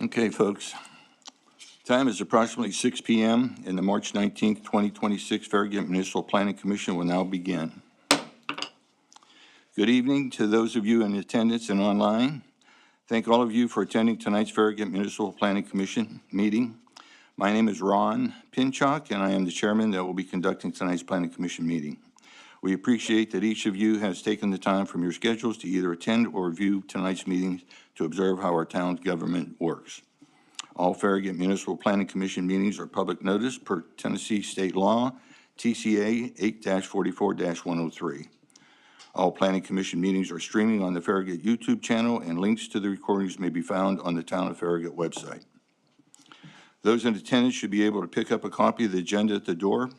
Okay, folks. Time is approximately 6 p.m. and the March 19th, 2026 Farragut Municipal Planning Commission will now begin. Good evening to those of you in attendance and online. Thank all of you for attending tonight's Farragut Municipal Planning Commission meeting. My name is Ron Pinchuk, and I am the chairman that will be conducting tonight's Planning Commission meeting. We appreciate that each of you has taken the time from your schedules to either attend or view tonight's meeting to observe how our town's government works. All Farragut Municipal Planning Commission meetings are public notice per Tennessee State Law, TCA 8-44-103. All Planning Commission meetings are streaming on the Farragut YouTube channel, and links to the recordings may be found on the Town of Farragut website. Those in attendance should be able to pick up a copy of the agenda at the door.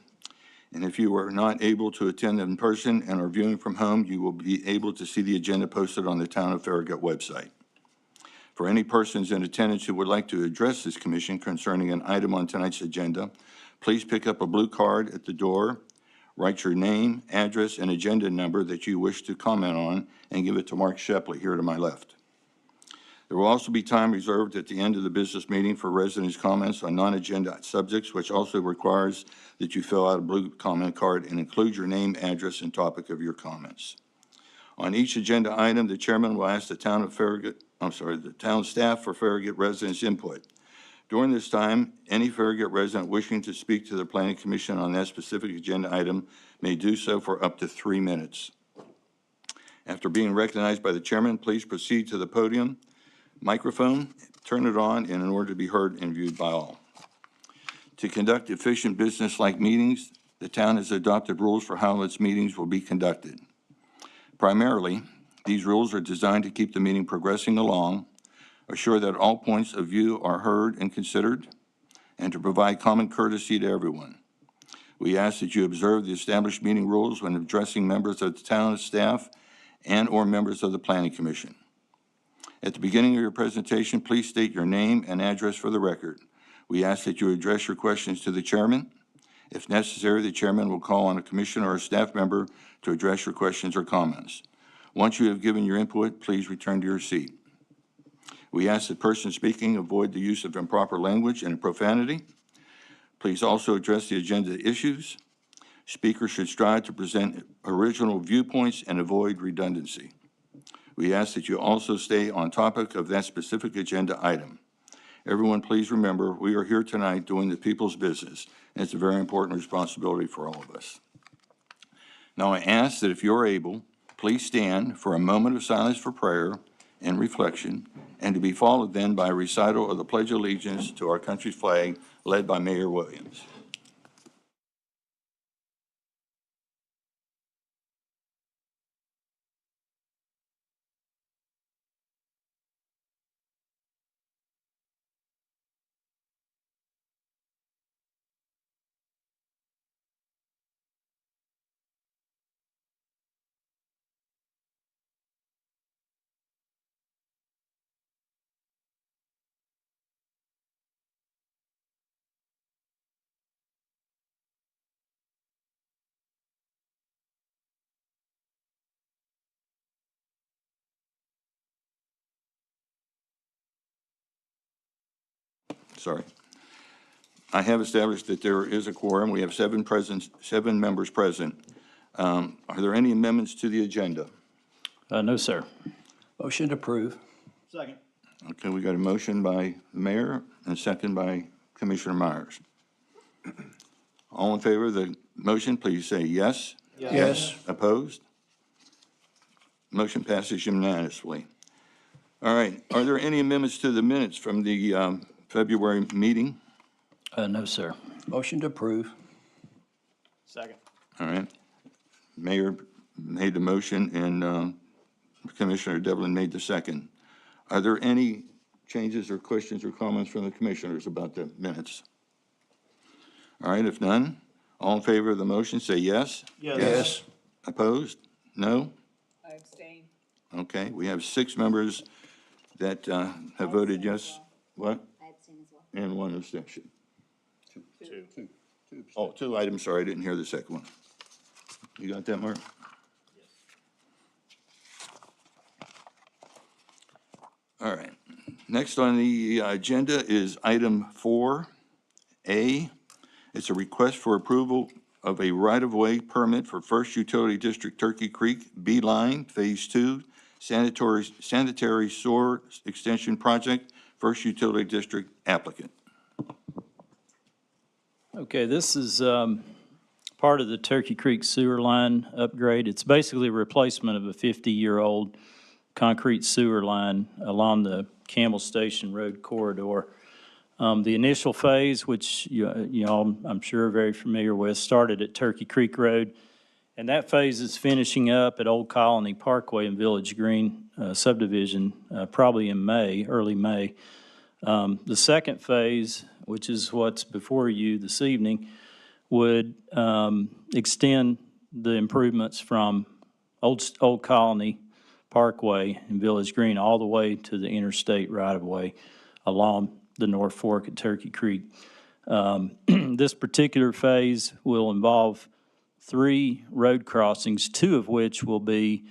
And if you are not able to attend in person and are viewing from home, you will be able to see the agenda posted on the Town of Farragut website. For any persons in attendance who would like to address this commission concerning an item on tonight's agenda, please pick up a blue card at the door, write your name, address, and agenda number that you wish to comment on, and give it to Mark Shepley here to my left. There will also be time reserved at the end of the business meeting for residents' comments on non-agenda subjects, which also requires that you fill out a blue comment card and include your name, address, and topic of your comments. On each agenda item, the chairman will ask the town staff for Farragut residents' input. During this time, any Farragut resident wishing to speak to the Planning Commission on that specific agenda item may do so for up to 3 minutes. After being recognized by the chairman, please proceed to the podium, microphone, turn it on, and in order to be heard and viewed by all. To conduct efficient business-like meetings, the town has adopted rules for how its meetings will be conducted. Primarily, these rules are designed to keep the meeting progressing along, assure that all points of view are heard and considered, and to provide common courtesy to everyone. We ask that you observe the established meeting rules when addressing members of the town staff and/or members of the Planning Commission. At the beginning of your presentation, please state your name and address for the record. We ask that you address your questions to the chairman. If necessary, the chairman will call on a commissioner or a staff member to address your questions or comments. Once you have given your input, please return to your seat. We ask that persons speaking avoid the use of improper language and profanity. Please also address the agenda issues. Speakers should strive to present original viewpoints and avoid redundancy. We ask that you also stay on topic of that specific agenda item. Everyone, please remember, we are here tonight doing the people's business, and it's a very important responsibility for all of us. Now, I ask that if you're able, please stand for a moment of silence for prayer and reflection, and to be followed then by a recital of the Pledge of Allegiance to our country's flag, led by Mayor Williams. Sorry. I have established that there is a quorum. We have seven members present. Are there any amendments to the agenda? No, sir. Motion to approve. Second. Okay, we got a motion by the mayor and a second by Commissioner Myers. All in favor of the motion, please say yes. Yes. Opposed? Motion passes unanimously. All right, are there any amendments to the minutes from the February meeting? No, sir. Motion to approve. Second. All right. Mayor made the motion and Commissioner Devlin made the second. Are there any changes or questions or comments from the commissioners about the minutes? All right, if none, all in favor of the motion say yes. Yes. Opposed? No? I abstain. Okay, we have 6 members that have voted yes. What? I abstain as well. And 1 abstention. Two. Oh, 2 items, sorry, I didn't hear the second one. You got that, Mark? All right. Next on the agenda is item 4A. It's a request for approval of a right-of-way permit for First Utility District Turkey Creek B-Line Phase 2 sanitary sewer extension project, First Utility District applicant. Okay, this is part of the Turkey Creek sewer line upgrade. It's basically a replacement of a 50-year-old concrete sewer line along the Campbell Station Road corridor. The initial phase, which you all, I'm sure, are very familiar with, started at Turkey Creek Road, and that phase is finishing up at Old Colony Parkway and Village Green subdivision, probably in May, early May. The second phase, which is what's before you this evening, would extend the improvements from Old Colony Parkway and Village Green all the way to the interstate right-of-way along the North Fork at Turkey Creek. This particular phase will involve 3 road crossings, 2 of which will be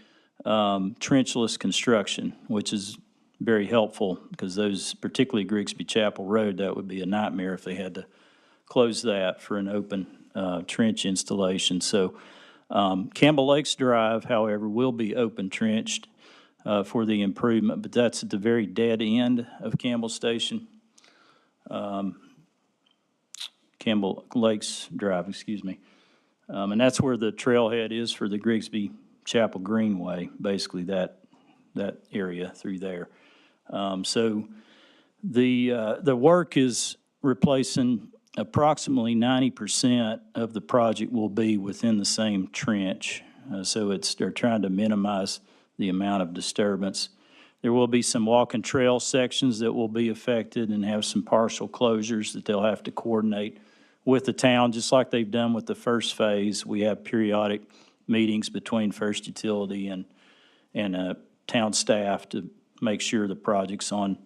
trenchless construction, which is very helpful because those, particularly Grigsby Chapel Road, that would be a nightmare if they had to close that for an open trench installation. So Campbell Lakes Drive, however, will be open trenched for the improvement, but that's at the very dead end of Campbell Station. Campbell Lakes Drive, excuse me. And that's where the trailhead is for the Grigsby Chapel Greenway, basically that area through there. So the work is replacing approximately 90% of the project will be within the same trench. So they're trying to minimize the amount of disturbance. There will be some walk and trail sections that will be affected and have some partial closures that they'll have to coordinate with the town, just like they've done with the first phase. We have periodic meetings between First Utility and town staff to make sure the project's on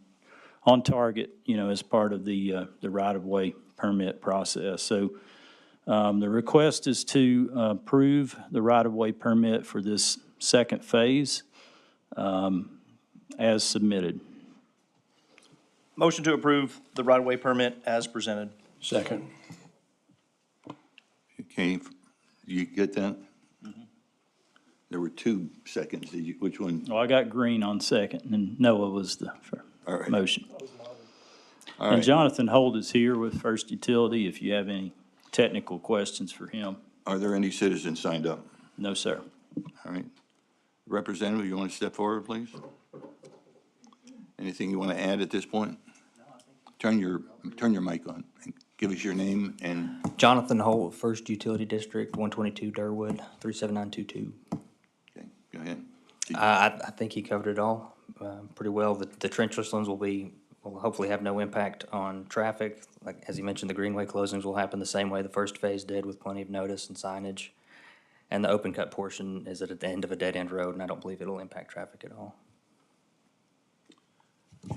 target, as part of the right-of-way permit process. So the request is to approve the right-of-way permit for this second phase as submitted. Motion to approve the right-of-way permit as presented. Second. Okay, you get that? There were 2 seconds. Which one? Well, I got green on second, and Noah was the All right. motion. All And right. Jonathan Holt is here with First Utility if you have any technical questions for him. Are there any citizens signed up? No, sir. All right. Representative, you want to step forward, please? Anything you want to add at this point? Turn your mic on and give us your name and, Jonathan Holt, First Utility District, 122 Durwood, 37922. okay, go ahead. I think he covered it all pretty well. The trenchless ones will hopefully have no impact on traffic. Like, as you mentioned, the greenway closings will happen the same way the first phase did, with plenty of notice and signage. And the open cut portion is at the end of a dead-end road, and I don't believe it'll impact traffic at all.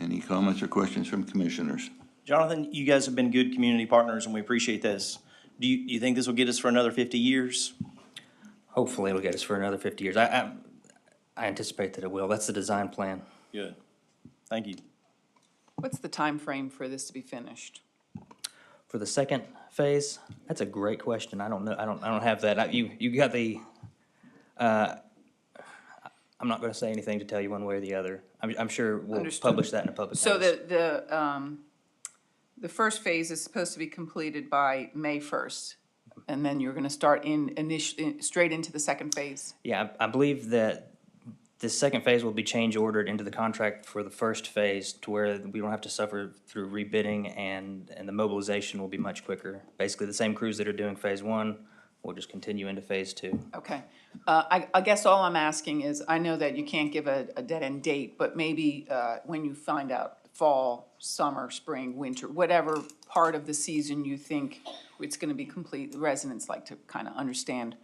Any comments or questions from commissioners? Jonathan, you guys have been good community partners, and we appreciate this. Do you think this will get us for another 50 years? Hopefully it'll get us for another 50 years. I anticipate that it will. That's the design plan. Good. Thank you. What's the time frame for this to be finished? For the second phase, that's a great question. I don't know. I don't have that. You got the. I'm not going to say anything to tell you one way or the other. I'm sure we'll Understood. publish that in a public So notice. the first phase is supposed to be completed by May 1st, and then you're gonna start straight into the second phase? Yeah, I believe that the second phase will be change ordered into the contract for the first phase to where we don't have to suffer through rebidding, and the mobilization will be much quicker. Basically, the same crews that are doing phase 1 will just continue into phase 2. Okay. I guess all I'm asking is, I know that you can't give a dead-end date, but maybe when you find out fall, summer, spring, winter, whatever part of the season you think it's gonna be complete, the residents like to kind of understand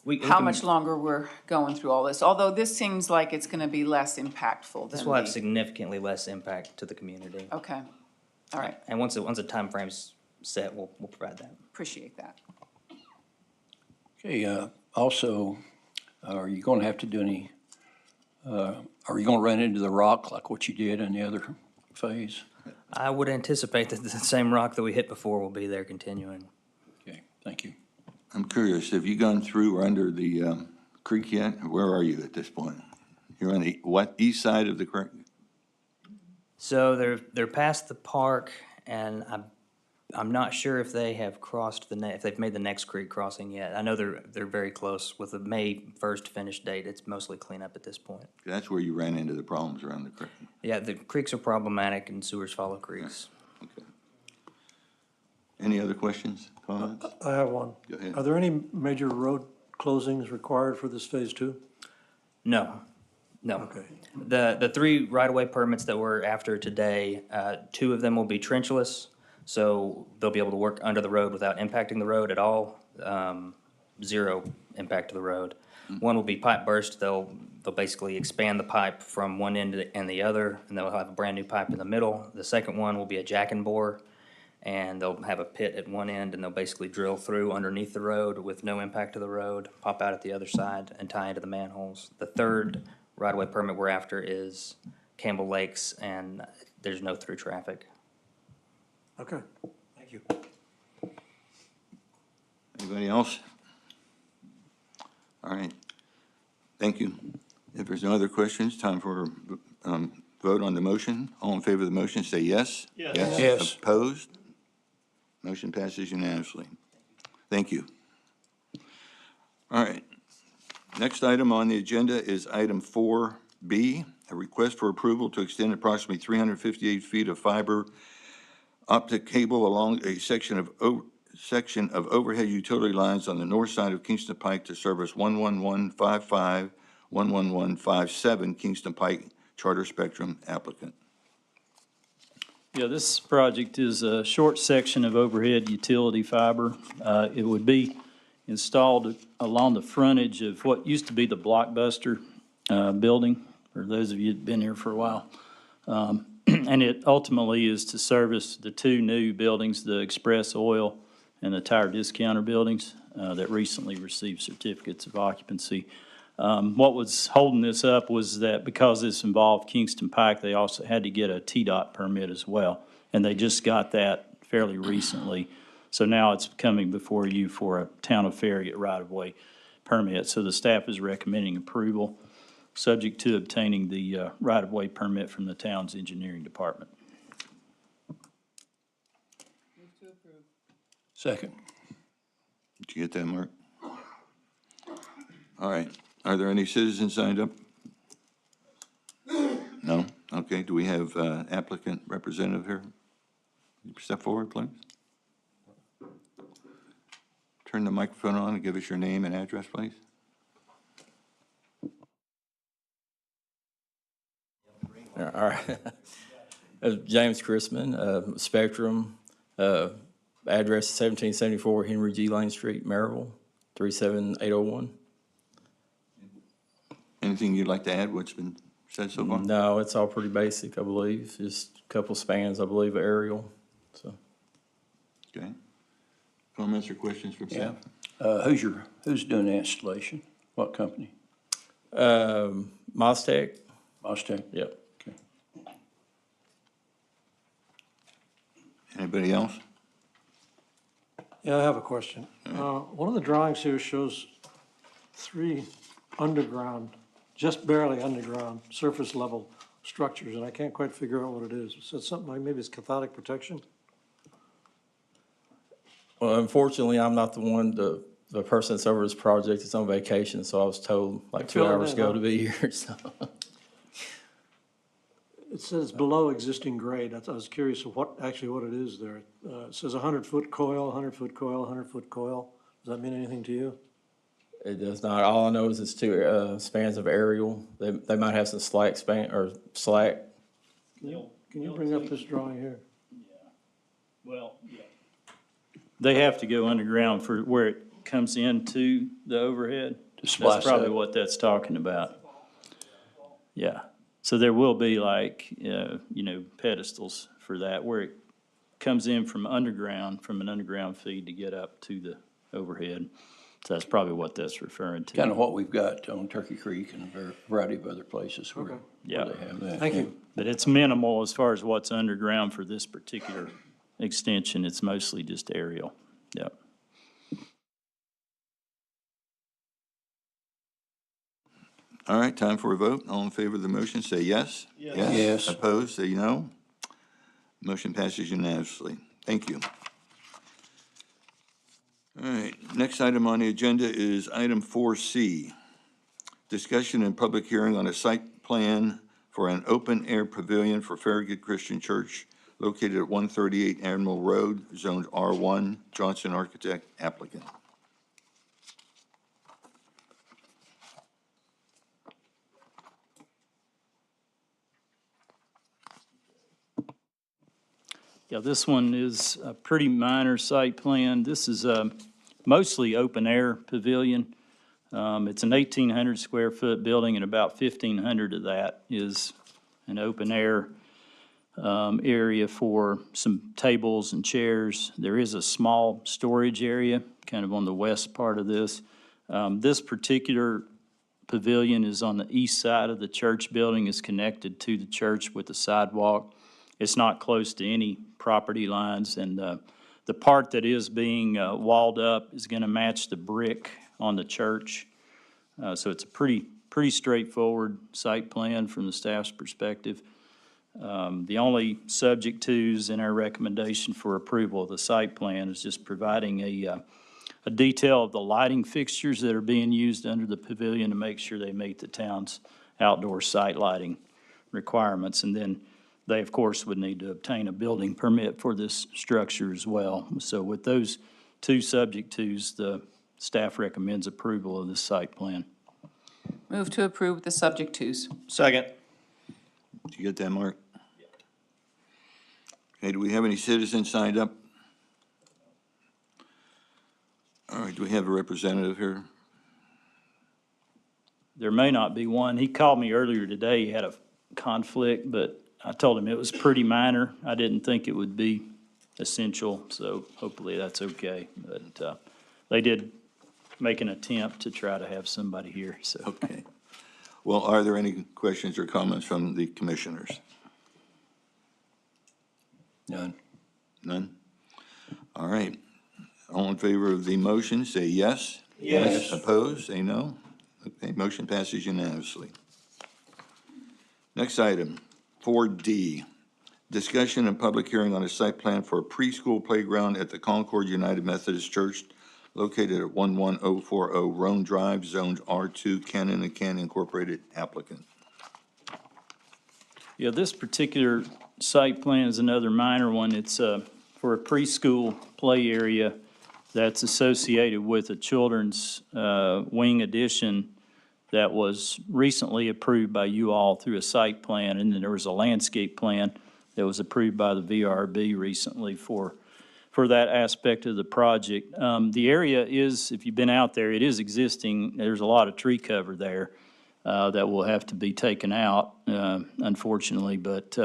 We how can- much longer we're going through all this, although this seems like it's gonna be less impactful This than will have the. significantly less impact to the community. Okay, all right, And once the timeframe's set, we'll provide that. appreciate that. Okay, also, are you going to have to do any, are you going to run into the rock like what you did in the other phase? I would anticipate that the same rock that we hit before will be there continuing. Okay, thank you. I'm curious, have you gone through or under the creek yet? Where are you at this point? You're on the, what, east side of the creek? So they're past the park, and I'm not sure if they have crossed if they've made the next creek crossing yet. I know they're very close. With the May 1st finish date, it's mostly cleanup at this point. That's where you ran into the problems around the creek. Yeah, the creeks are problematic, and sewers follow creeks. Okay. Any other questions, comments? I have one. Go ahead. Are there any major road closings required for this phase two? No. Okay. The three right-of-way permits that we're after today, two of them will be trenchless, so they'll be able to work under the road without impacting the road at all, zero impact to the road. One will be pipe burst. They'll basically expand the pipe from one end and the other, and they'll have a brand-new pipe in the middle. The second one will be a jack and bore, and they'll have a pit at one end, and they'll basically drill through underneath the road with no impact to the road, pop out at the other side, and tie into the manholes. The third right-of-way permit we're after is Campbell Lakes, and there's no through traffic. Okay, thank you. Anybody else? All right. Thank you. If there's no other questions, time for vote on the motion. All in favor of the motion, say yes. Yes. Yes. Opposed? Motion passes unanimously. Thank you. All right. Next item on the agenda is item 4B, a request for approval to extend approximately 358 feet of fiber optic cable along a section of overhead utility lines on the north side of Kingston Pike to service 11155, 11157 Kingston Pike Charter Spectrum applicant. Yeah, this project is a short section of overhead utility fiber. It would be installed along the frontage of what used to be the Blockbuster building, for those of you who've been here for a while. And it ultimately is to service the two new buildings, the Express Oil and the Tire Discounter buildings that recently received certificates of occupancy. What was holding this up was that because this involved Kingston Pike, they also had to get a TDOT permit as well. And they just got that fairly recently. So now it's coming before you for a Town of Farragut right-of-way permit. So the staff is recommending approval, subject to obtaining the right-of-way permit from the town's engineering department. Second. Did you get that, Mark? All right. Are there any citizens signed up? No? Okay. Do we have applicant representative here? Step forward, please. Turn the microphone on and give us your name and address, please. All right. James Chrisman, Spectrum, address 1774 Henry G. Lane Street, Maryville, 37801. Anything you'd like to add, what's been said so far? No, it's all pretty basic, I believe. Just a couple spans, I believe, aerial, so. Okay. Comments or questions from Yeah. staff? Who's doing the installation? What company? Mostec, Mostec? yep. Okay. Anybody else? Yeah, I have a question. One of the drawings here shows 3 underground, just barely underground, surface level structures, and I can't quite figure out what it is. So it's something like, maybe it's cathodic protection? Well, unfortunately, I'm not the person that's over this project. It's on vacation, so I was told like 2 filling hours in, ago huh? to be here, so. It says below existing grade. I was curious of what it is there. It says 100-foot coil, 100-foot coil, 100-foot coil. Does that mean anything to you? It does not. All I know is it's 2 spans of aerial. They might have some slack span, or slack. Can you bring up this drawing here? Well, yeah. They have to go underground for where it comes into the overhead. To splice That's probably up. what that's talking about. Yeah. So there will be like, pedestals for that, where it comes in from an underground feed to get up to the overhead. So that's probably what that's referring to. Kind of what we've got on Turkey Creek and a variety of other places where, Okay. Yeah. where they have that. Thank yeah. you. But it's minimal as far as what's underground for this particular extension. It's mostly just aerial. Yep. All right, time for a vote. All in favor of the motion, say yes. Yes. Opposed, say no. Motion passes unanimously. Thank you. All right, next item on the agenda is item 4C. Discussion and public hearing on a site plan for an open-air pavilion for Farragut Christian Church located at 138 Admiral Road, zoned R1, Johnson Architect applicant. Yeah, this one is a pretty minor site plan. This is a mostly open-air pavilion. It's an 1,800 square foot building, and about 1,500 of that is an open-air area for some tables and chairs. There is a small storage area kind of on the west part of this. This particular pavilion is on the east side of the church building, is connected to the church with a sidewalk. It's not close to any property lines, and the part that is being walled up is going to match the brick on the church. So it's a pretty straightforward site plan from the staff's perspective. The only subject tos in our recommendation for approval of the site plan is just providing a detail of the lighting fixtures that are being used under the pavilion to make sure they meet the town's outdoor site lighting requirements. And then they, of course, would need to obtain a building permit for this structure as well. So with those two subject tos, the staff recommends approval of this site plan. Move to approve the subject twos. Second. Did you get that, Mark? Okay, do we have any citizens signed up? All right, do we have a representative here? There may not be one. He called me earlier today. He had a conflict, but I told him it was pretty minor. I didn't think it would be essential, so hopefully that's okay. But they did make an attempt to try to have somebody here, so. Okay. Well, are there any questions or comments from the commissioners? None. None? All right. All in favor of the motion, say yes. Yes. Opposed, say no. Okay, motion passes unanimously. Next item, 4D. Discussion and public hearing on a site plan for a preschool playground at the Concord United Methodist Church located at 11040 Roan Drive, zoned R2, Cannon and Cannon Incorporated applicant. Yeah, this particular site plan is another minor one. It's for a preschool play area that's associated with a children's wing addition that was recently approved by you all through a site plan, and then there was a landscape plan that was approved by the VRB recently for that aspect of the project. The area is, if you've been out there, it is existing. There's a lot of tree cover there that will have to be taken out, unfortunately, but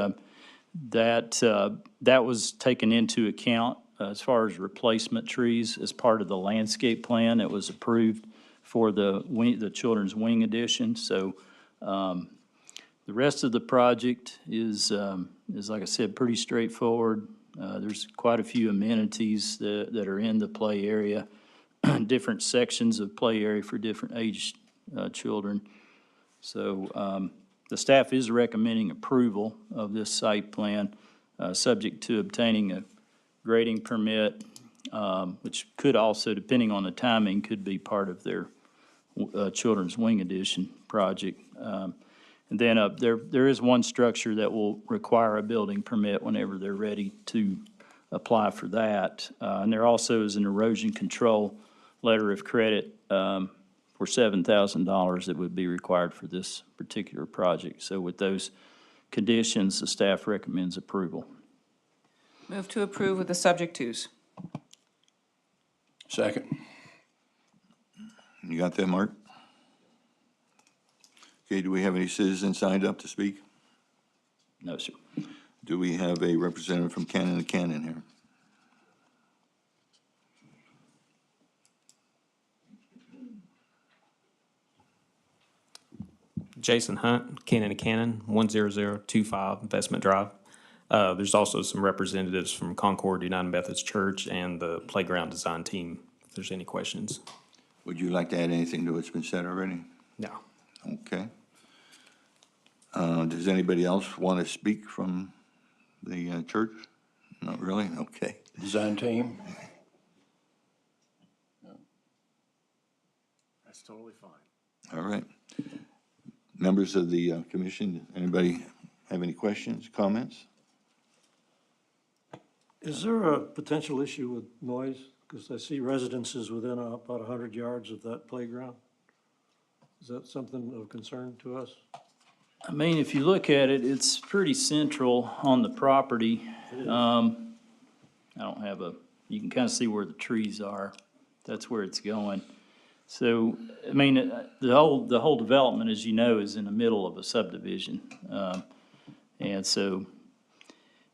that was taken into account as far as replacement trees as part of the landscape plan that was approved for the children's wing addition. So the rest of the project is like I said, pretty straightforward. There's quite a few amenities that are in the play area, different sections of play area for different aged children. So the staff is recommending approval of this site plan, subject to obtaining a grading permit, which could also, depending on the timing, could be part of their children's wing addition project. And then there is one structure that will require a building permit whenever they're ready to apply for that. And there also is an erosion control letter of credit for $7,000 that would be required for this particular project. So with those conditions, the staff recommends approval. Move to approve with the subject twos. Second. You got that, Mark? Okay, do we have any citizens signed up to speak? No, sir. Do we have a representative from Cannon and Cannon here? Jason Hunt, Cannon & Cannon, 10025 Investment Drive. There's also some representatives from Concord United Methodist Church and the playground design team, if there's any questions. Would you like to add anything to what's been said already? No. Okay. Does anybody else want to speak from the church? Not really? Okay. Design team? That's totally fine. All right. Members of the commission, anybody have any questions, comments? Is there a potential issue with noise? Because I see residences within about 100 yards of that playground. Is that something of concern to us? I mean, if you look at it, it's pretty central on the property. I don't have you can kind of see where the trees are. That's where it's going. So, I mean, the whole development, as you know, is in the middle of a subdivision. And so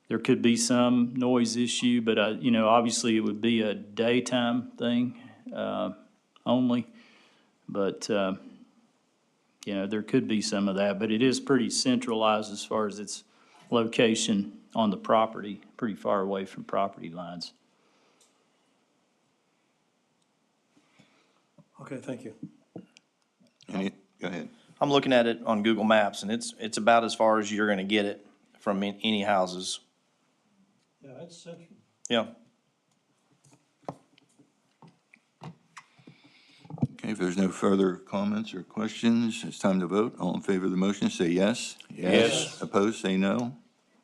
there could be some noise issue, but, obviously it would be a daytime thing only. But, there could be some of that, but it is pretty centralized as far as its location on the property, pretty far away from property lines. Okay, thank you. Go ahead. I'm looking at it on Google Maps, and it's about as far as you're gonna get it from any houses. Yeah, it's central. Yeah. Okay, if there's no further comments or questions, it's time to vote. All in favor of the motion, say yes. Yes. Opposed, say no.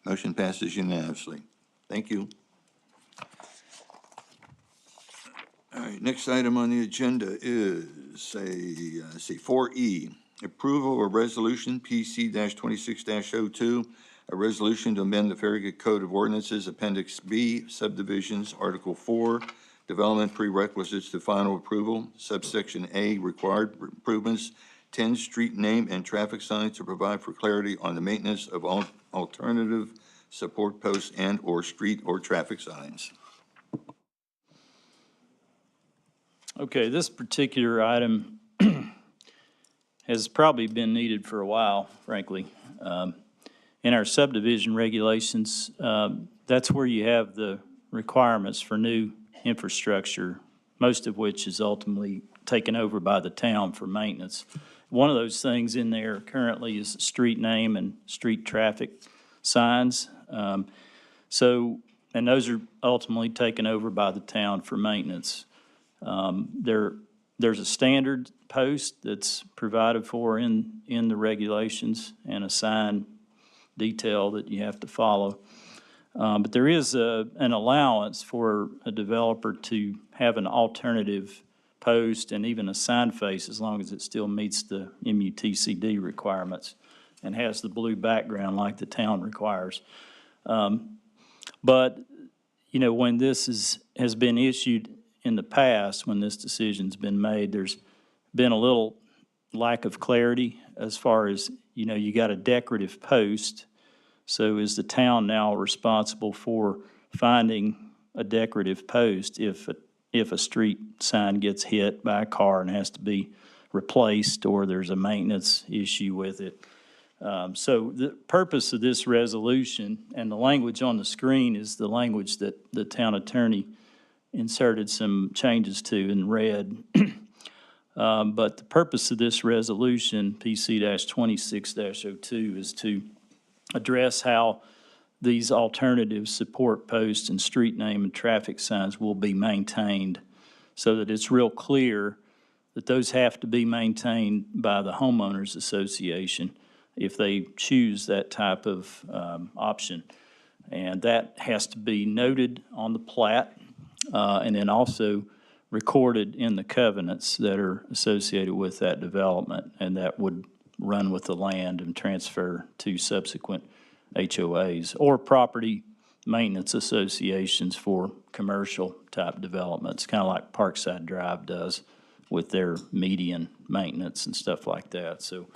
Motion passes unanimously. Thank you. All right, next item on the agenda is, let's see, 4E, approval of resolution PC-26-02, a resolution to amend the Farragut Code of Ordinances, Appendix B, subdivisions, Article 4, development prerequisites to final approval, subsection A, required improvements, 10 street name and traffic signs to provide for clarity on the maintenance of alternative support posts and/or street or traffic signs. Okay, this particular item has probably been needed for a while, frankly. In our subdivision regulations, that's where you have the requirements for new infrastructure, most of which is ultimately taken over by the town for maintenance. One of those things in there currently is street name and street traffic signs. And those are ultimately taken over by the town for maintenance. There's a standard post that's provided for in the regulations and a sign detail that you have to follow. But there is an allowance for a developer to have an alternative post and even a sign face as long as it still meets the MUTCD requirements and has the blue background like the town requires. But, when this has been issued in the past, when this decision's been made, there's been a little lack of clarity as far as, you got a decorative post. So is the town now responsible for finding a decorative post if a street sign gets hit by a car and has to be replaced or there's a maintenance issue with it? So the purpose of this resolution and the language on the screen is the language that the town attorney inserted some changes to in red. But the purpose of this resolution, PC-26-02, is to address how these alternative support posts and street name and traffic signs will be maintained so that it's real clear that those have to be maintained by the homeowners association if they choose that type of option. And that has to be noted on the plat and then also recorded in the covenants that are associated with that development, and that would run with the land and transfer to subsequent HOAs or property maintenance associations for commercial type developments, kind of like Parkside Drive does with their median maintenance and stuff like that. So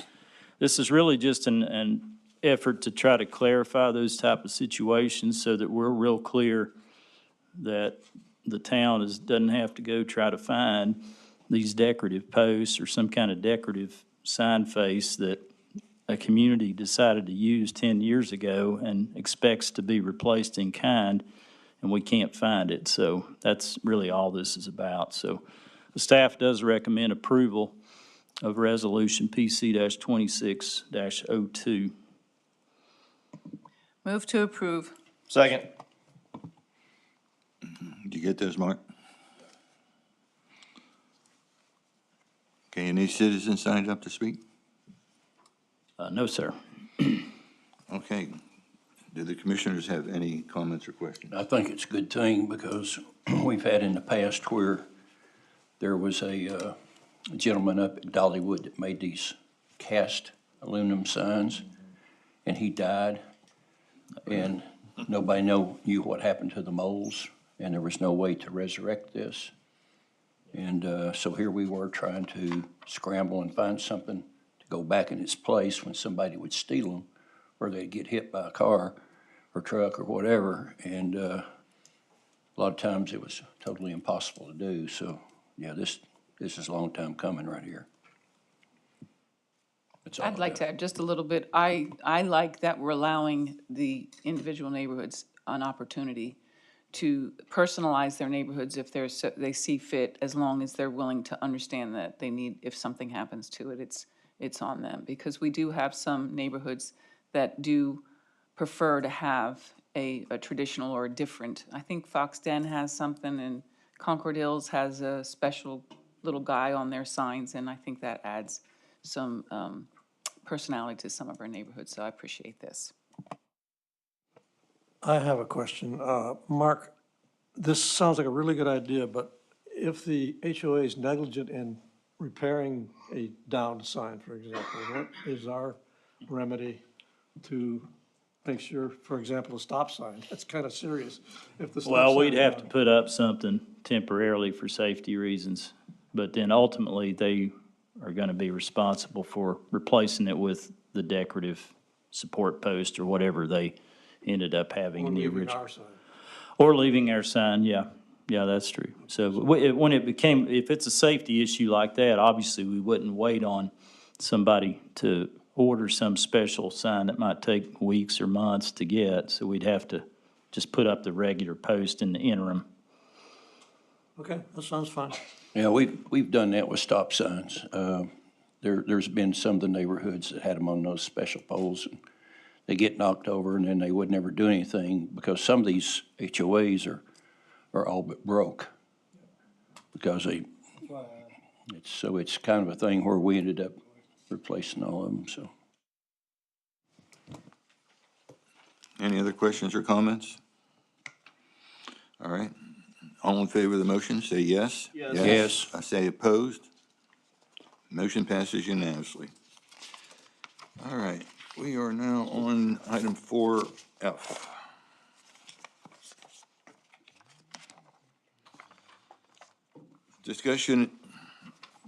this is really just an effort to try to clarify those type of situations so that we're real clear that the town doesn't have to go try to find these decorative posts or some kind of decorative sign face that a community decided to use 10 years ago and expects to be replaced in kind, and we can't find it. So that's really all this is about. So the staff does recommend approval of Resolution PC-26-02. Move to approve. Second. Did you get those, Mark? Okay, any citizens signed up to speak? No, sir. Okay. Do the commissioners have any comments or questions? I think it's a good thing because we've had in the past where there was a gentleman up at Dollywood that made these cast aluminum signs, and he died. And nobody knew what happened to the moles, and there was no way to resurrect this. And so here we were trying to scramble and find something to go back in its place when somebody would steal them, or they'd get hit by a car or truck or whatever. And a lot of times it was totally impossible to do. So, yeah, this is a long time coming right here. That's all I'd I like got. to add just a little bit. I like that we're allowing the individual neighborhoods an opportunity to personalize their neighborhoods if they see fit, as long as they're willing to understand that they need, if something happens to it, it's on them. Because we do have some neighborhoods that do prefer to have a traditional or a different. I think Fox Den has something, and Concord Hills has a special little guy on their signs, and I think that adds some personality to some of our neighborhoods, so I appreciate this. I have a question. Mark, this sounds like a really good idea, but if the HOA is negligent in repairing a downed sign, for example, what is our remedy to make sure, for example, a stop sign? That's kind of serious. If the stop Well, sign we'd is have to down. put up something temporarily for safety reasons, but then ultimately, they are gonna be responsible for replacing it with the decorative support post or whatever they ended up having Or in the leaving original. our sign. Or leaving our sign, yeah. Yeah, that's true. So when it became, if it's a safety issue like that, obviously, we wouldn't wait on somebody to order some special sign that might take weeks or months to get. So we'd have to just put up the regular post in the interim. Okay, that sounds fine. Yeah, we've done that with stop signs. There's been some of the neighborhoods that had them on those special poles, and they get knocked over, and then they would never do anything, because some of these HOAs are all but broke. Because it's kind of a thing where we ended up replacing all of them, so. Any other questions or comments? All right. All in favor of the motion, say yes. Yes. I say opposed. Motion passes unanimously. All right, we are now on item 4F. Discussion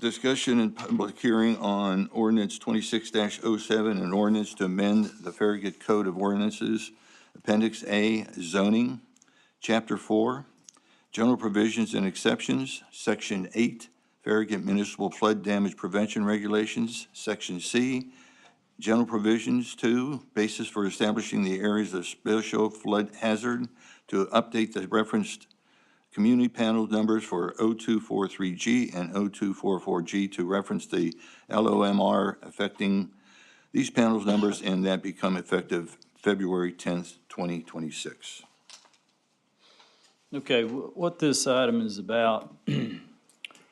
and public hearing on ordinance 26-07, an ordinance to amend the Farragut Code of Ordinances, Appendix A, zoning, Chapter 4, general provisions and exceptions, Section 8, Farragut Municipal Flood Damage Prevention Regulations, Section C, general provisions. 2, basis for establishing the areas of special flood hazard, to update the referenced community panel numbers for 0243G and 0244G to reference the LOMR affecting these panels numbers, and that become effective February 10th, 2026. Okay, what this item is about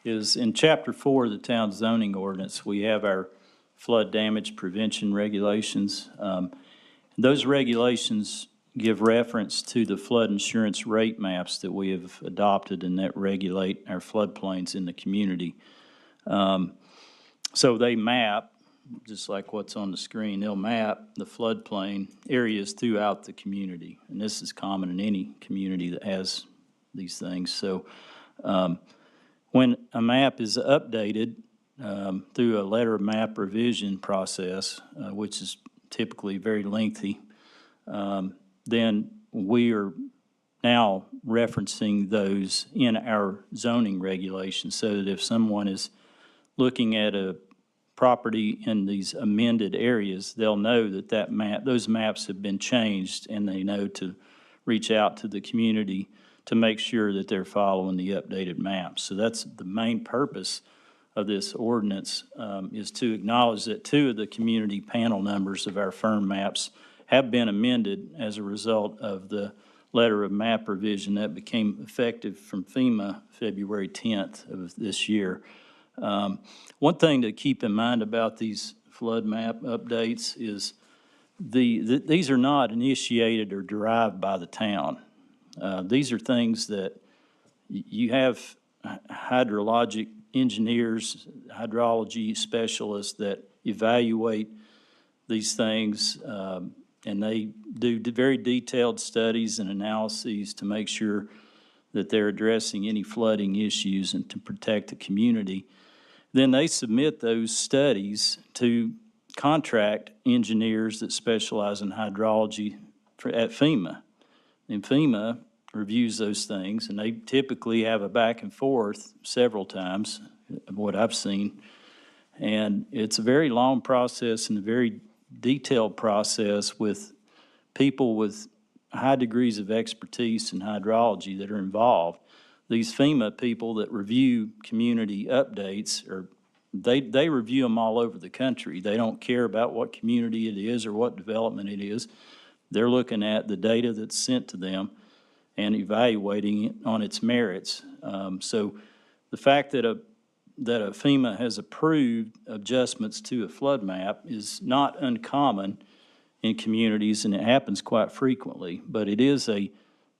is in Chapter 4 of the town zoning ordinance, we have our flood damage prevention regulations. Those regulations give reference to the flood insurance rate maps that we have adopted and that regulate our floodplains in the community. So they map, just like what's on the screen, they'll map the floodplain areas throughout the community. And this is common in any community that has these things. So when a map is updated through a letter of map revision process, which is typically very lengthy, then we are now referencing those in our zoning regulations, so that if someone is looking at a property in these amended areas, they'll know that those maps have been changed, and they know to reach out to the community to make sure that they're following the updated maps. So that's the main purpose of this ordinance, is to acknowledge that 2 of the community panel numbers of our firm maps have been amended as a result of the letter of map revision that became effective from FEMA February 10th of this year. One thing to keep in mind about these flood map updates is these are not initiated or derived by the town. These are things that you have hydrologic engineers, hydrology specialists that evaluate these things, and they do very detailed studies and analyses to make sure that they're addressing any flooding issues and to protect the community. Then they submit those studies to contract engineers that specialize in hydrology at FEMA. And FEMA reviews those things, and they typically have a back and forth several times, what I've seen. And it's a very long process and a very detailed process with people with high degrees of expertise in hydrology that are involved. These FEMA people that review community updates, they review them all over the country. They don't care about what community it is or what development it is. They're looking at the data that's sent to them and evaluating it on its merits. So the fact that a FEMA has approved adjustments to a flood map is not uncommon in communities, and it happens quite frequently. But it is a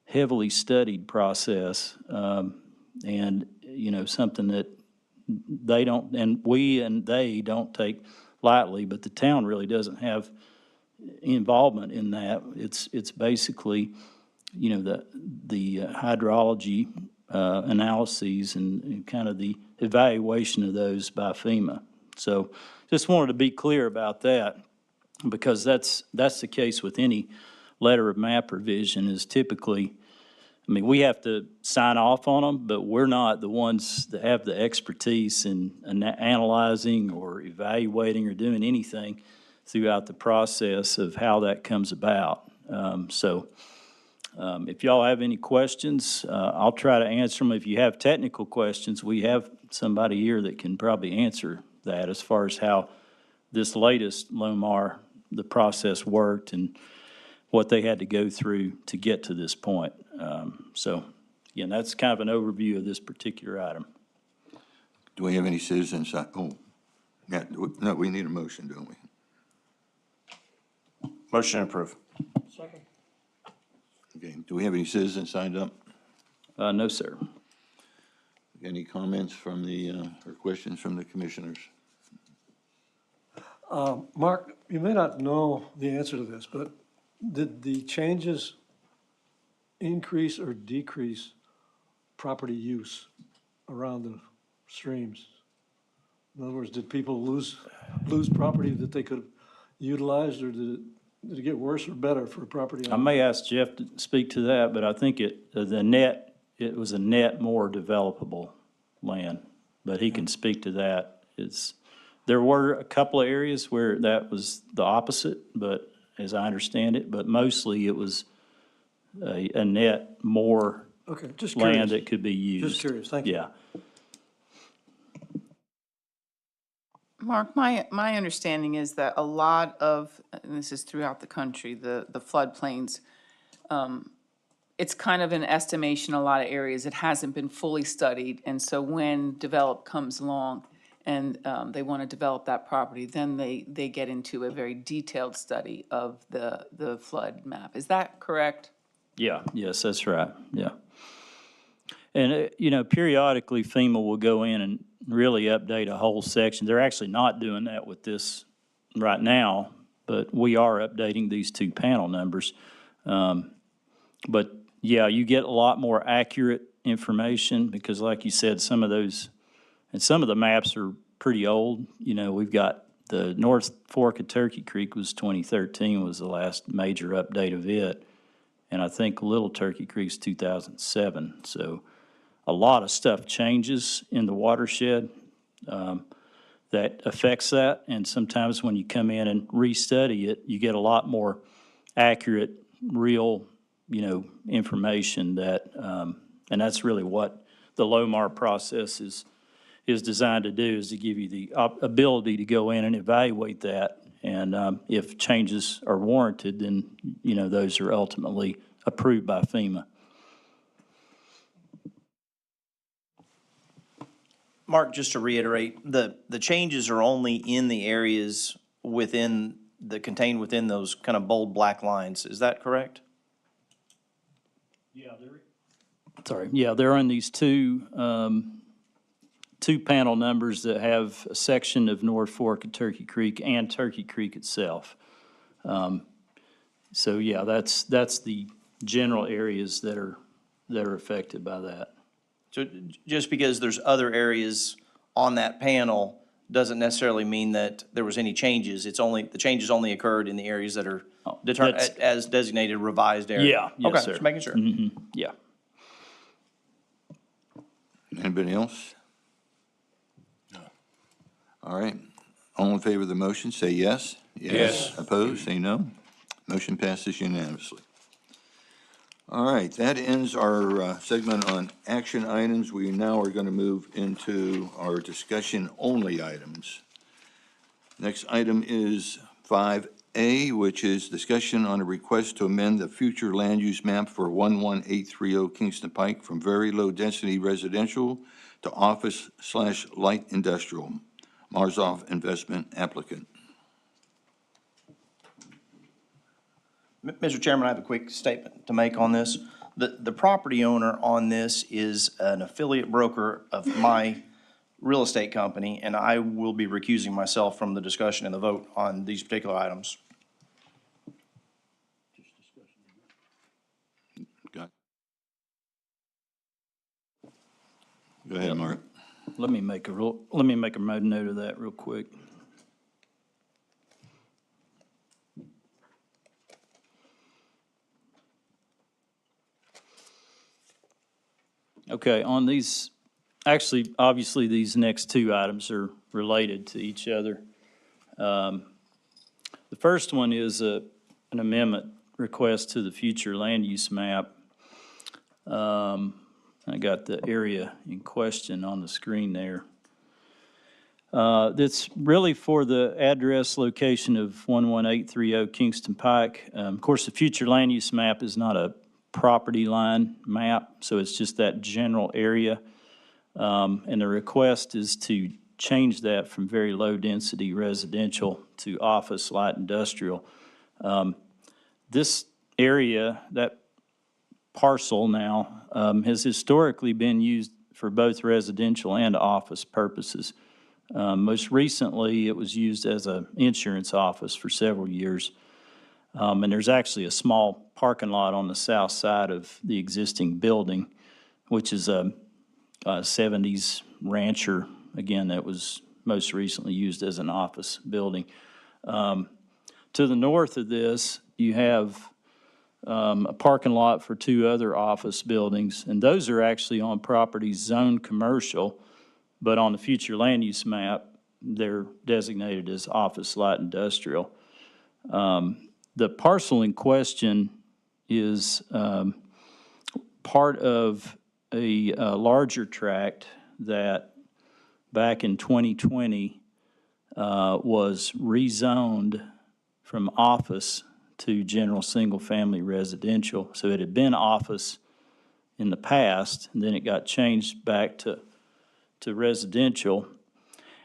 heavily studied process, and, something that they don't, and we and they don't take lightly, but the town really doesn't have involvement in that. It's basically, the hydrology analyses and kind of the evaluation of those by FEMA. So just wanted to be clear about that, because that's the case with any letter of map revision. Is typically, we have to sign off on them, but we're not the ones that have the expertise in analyzing or evaluating or doing anything throughout the process of how that comes about. If y'all have any questions, I'll try to answer them. If you have technical questions, we have somebody here that can probably answer that as far as how this latest LOMAR, the process worked and what they had to go through to get to this point. Again, that's kind of an overview of this particular item. Do we have any citizens? No, we need a motion, don't we? Motion approved. Second. Okay, do we have any citizens signed up? No, sir. Any comments from or questions from the commissioners? Mark, you may not know the answer to this, but did the changes increase or decrease property use around the streams? In other words, did people lose property that they could have utilized, or did it get worse or better for property I owners? may ask Jeff to speak to that, but I think it was a net more developable land, but he can speak to that. There were a couple of areas where that was the opposite, but as I understand it, but mostly it was a net more Okay, just land curious. that could be used. Just curious, thank you. Yeah. Mark, my understanding is that a lot of, and this is throughout the country, the floodplains, it's kind of an estimation, a lot of areas, it hasn't been fully studied. And so when develop comes along and they want to develop that property, then they get into a very detailed study of the flood map. Is that correct? Yeah, yes, that's right, yeah. And, periodically FEMA will go in and really update a whole section. They're actually not doing that with this right now, but we are updating these 2 panel numbers. But, yeah, you get a lot more accurate information because, like you said, some of those, and some of the maps are pretty old. We've got the North Fork of Turkey Creek was 2013 was the last major update of it. And I think Little Turkey Creek's 2007. So a lot of stuff changes in the watershed that that affects that. And sometimes when you come in and restudy it, you get a lot more accurate, real, information that, and that's really what the LOMAR process is designed to do, is to give you the ability to go in and evaluate that. And if changes are warranted, then, those are ultimately approved by FEMA. Mark, just to reiterate, the changes are only in the areas contained within those kind of bold black lines. Is that correct? Yeah, they're on these two panel numbers that have a section of North Fork of Turkey Creek and Turkey Creek itself. So yeah, that's the general areas that are affected by that. So just because there's other areas on that panel doesn't necessarily mean that there was any changes. The changes only occurred in the areas that are that's- as designated revised area. Yeah, yes, Okay, sir. just making sure. Yeah. Anybody else? No. All right. All in favor of the motion, say yes. Yes. Opposed, say no. Motion passes unanimously. All right, that ends our segment on action items. We now are going to move into our discussion-only items. Next item is 5A, which is discussion on a request to amend the future land use map for 11830 Kingston Pike from very low-density residential to office/light industrial. Marzoff Investment applicant. Mr. Chairman, I have a quick statement to make on this. The property owner on this is an affiliate broker of my real estate company, and I will be recusing myself from the discussion and the vote on these particular items. Go ahead, Mark. Let me make a note of that real quick. Okay, on these, actually, obviously, these next two items are related to each other. The first one is an amendment request to the future land use map. I got the area in question on the screen there. That's really for the address location of 11830 Kingston Pike. Of course, the future land use map is not a property line map, so it's just that general area. And the request is to change that from very low-density residential to office light industrial. This area, that parcel now, has historically been used for both residential and office purposes. Most recently, it was used as an insurance office for several years. And there's actually a small parking lot on the south side of the existing building, which is a 70s rancher, again, that was most recently used as an office building. To the north of this, you have a parking lot for two other office buildings, and those are actually on properties zoned commercial, but on the future land use map, they're designated as office light industrial. The parcel in question is part of a larger tract that back in 2020 was rezoned from office to general single-family residential. So it had been office in the past, and then it got changed back to residential.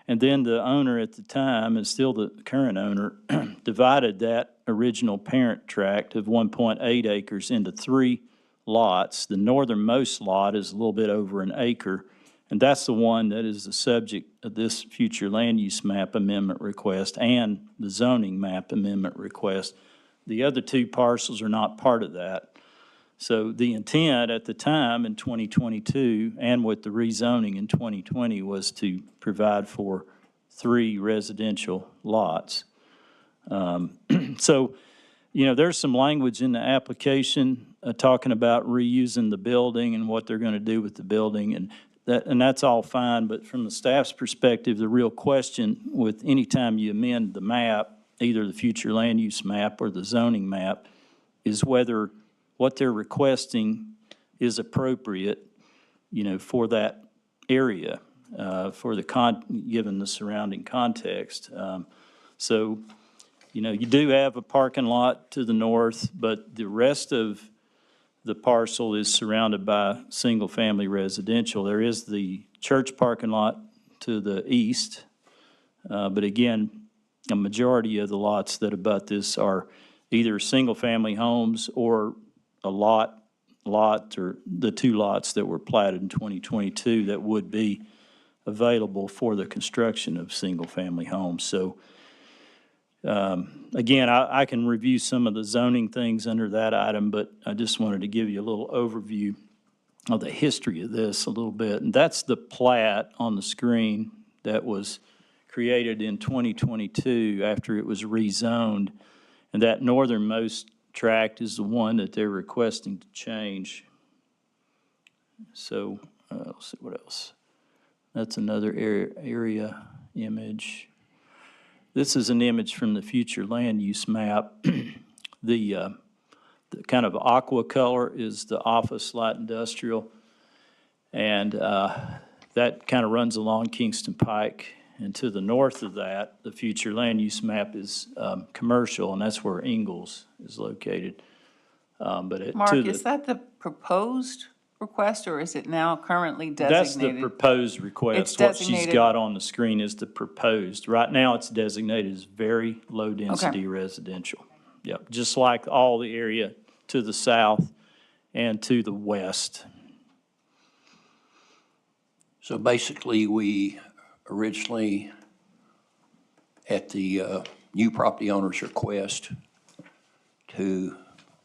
And then the owner at the time, and still the current owner, divided that original parent tract of 1.8 acres into 3 lots. The northernmost lot is a little bit over an acre, and that's the one that is the subject of this future land use map amendment request and the zoning map amendment request. The other 2 parcels are not part of that. So the intent at the time in 2022 and with the rezoning in 2020 was to provide for 3 residential lots. So, there's some language in the application talking about reusing the building and what they're going to do with the building. And that's all fine, but from the staff's perspective, the real question with any time you amend the map, either the future land use map or the zoning map, is whether what they're requesting is appropriate, for that area, for given the surrounding context. So, you do have a parking lot to the north, but the rest of the parcel is surrounded by single-family residential. There is the church parking lot to the east, but again, a majority of the lots that abut this are either single-family homes or a lot, or the two lots that were platted in 2022 that would be available for the construction of single-family homes. So, again, I can review some of the zoning things under that item, but I just wanted to give you a little overview of the history of this a little bit. And that's the plat on the screen that was created in 2022 after it was rezoned. And that northernmost tract is the one that they're requesting to change. So, let's see what else. That's another area image. This is an image from the future land use map. The kind of aqua color is the office light industrial. And that kind of runs along Kingston Pike. And to the north of that, the future land use map is commercial, and that's where Ingalls is located. Mark, is that the proposed request, or is it now currently That's the designated? proposed request. It's What she's designated- got on the screen is the proposed. Right now, it's designated as very low-density residential. Yep, just like all the area to the south and to the west. So basically, we originally, at the new property owner's request, to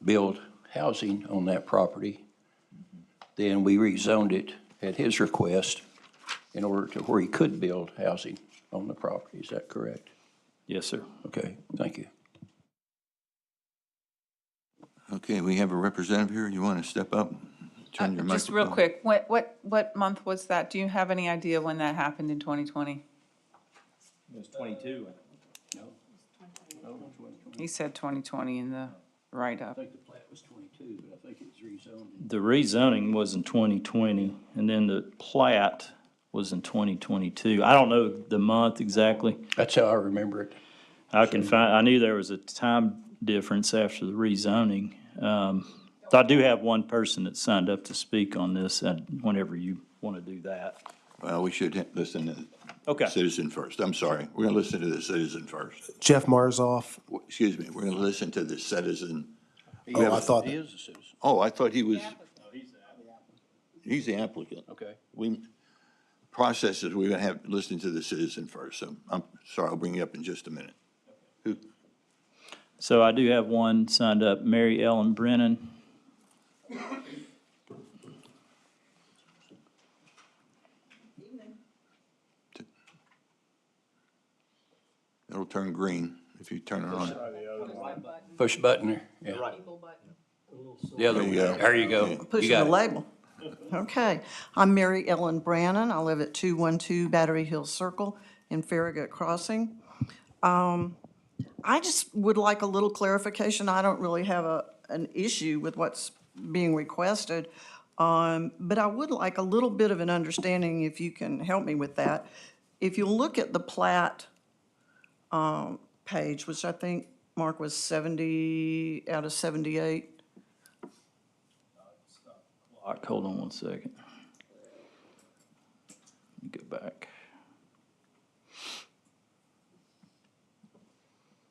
build housing on that property, then we rezoned it at his request in order to where he could build housing on the property. Is that correct? Yes, sir. Okay, thank you. Okay, we have a representative here. You want to step up? Turn your Just microphone. real quick, what month was that? Do you have any idea when that happened in 2020? It was 22. He said 2020 in the write-up. I think the plat was 22, but I think it was rezoned. The rezoning was in 2020, and then the plat was in 2022. I don't know the month exactly. That's how I remember it. I knew there was a time difference after the rezoning. So I do have one person that signed up to speak on this, whenever you want to do that. Well, we should listen to Okay. the citizen first. I'm sorry. We're going to listen to the citizen first. Jeff Marzoff. Excuse me, we're going to listen to the citizen. Oh, I thought, He is a citizen. Oh, I thought he was. He's the applicant. Okay. Processes, we're going to have, listen to the citizen first. So I'm sorry, I'll bring you up in just a minute. Who? So I do have one signed up, Mary Ellen Brennan. It'll turn green if you turn it on. Push button there, yeah. The other There one, you go. there you go. You Pushing got the it. label. Okay. I'm Mary Ellen Brannon. I live at 212 Battery Hill Circle in Farragut Crossing. I just would like a little clarification. I don't really have an issue with what's being requested, but I would like a little bit of an understanding, if you can help me with that. If you look at the plat page, which I think, Mark, was 70 out of 78. Hold on one second. Let me go back.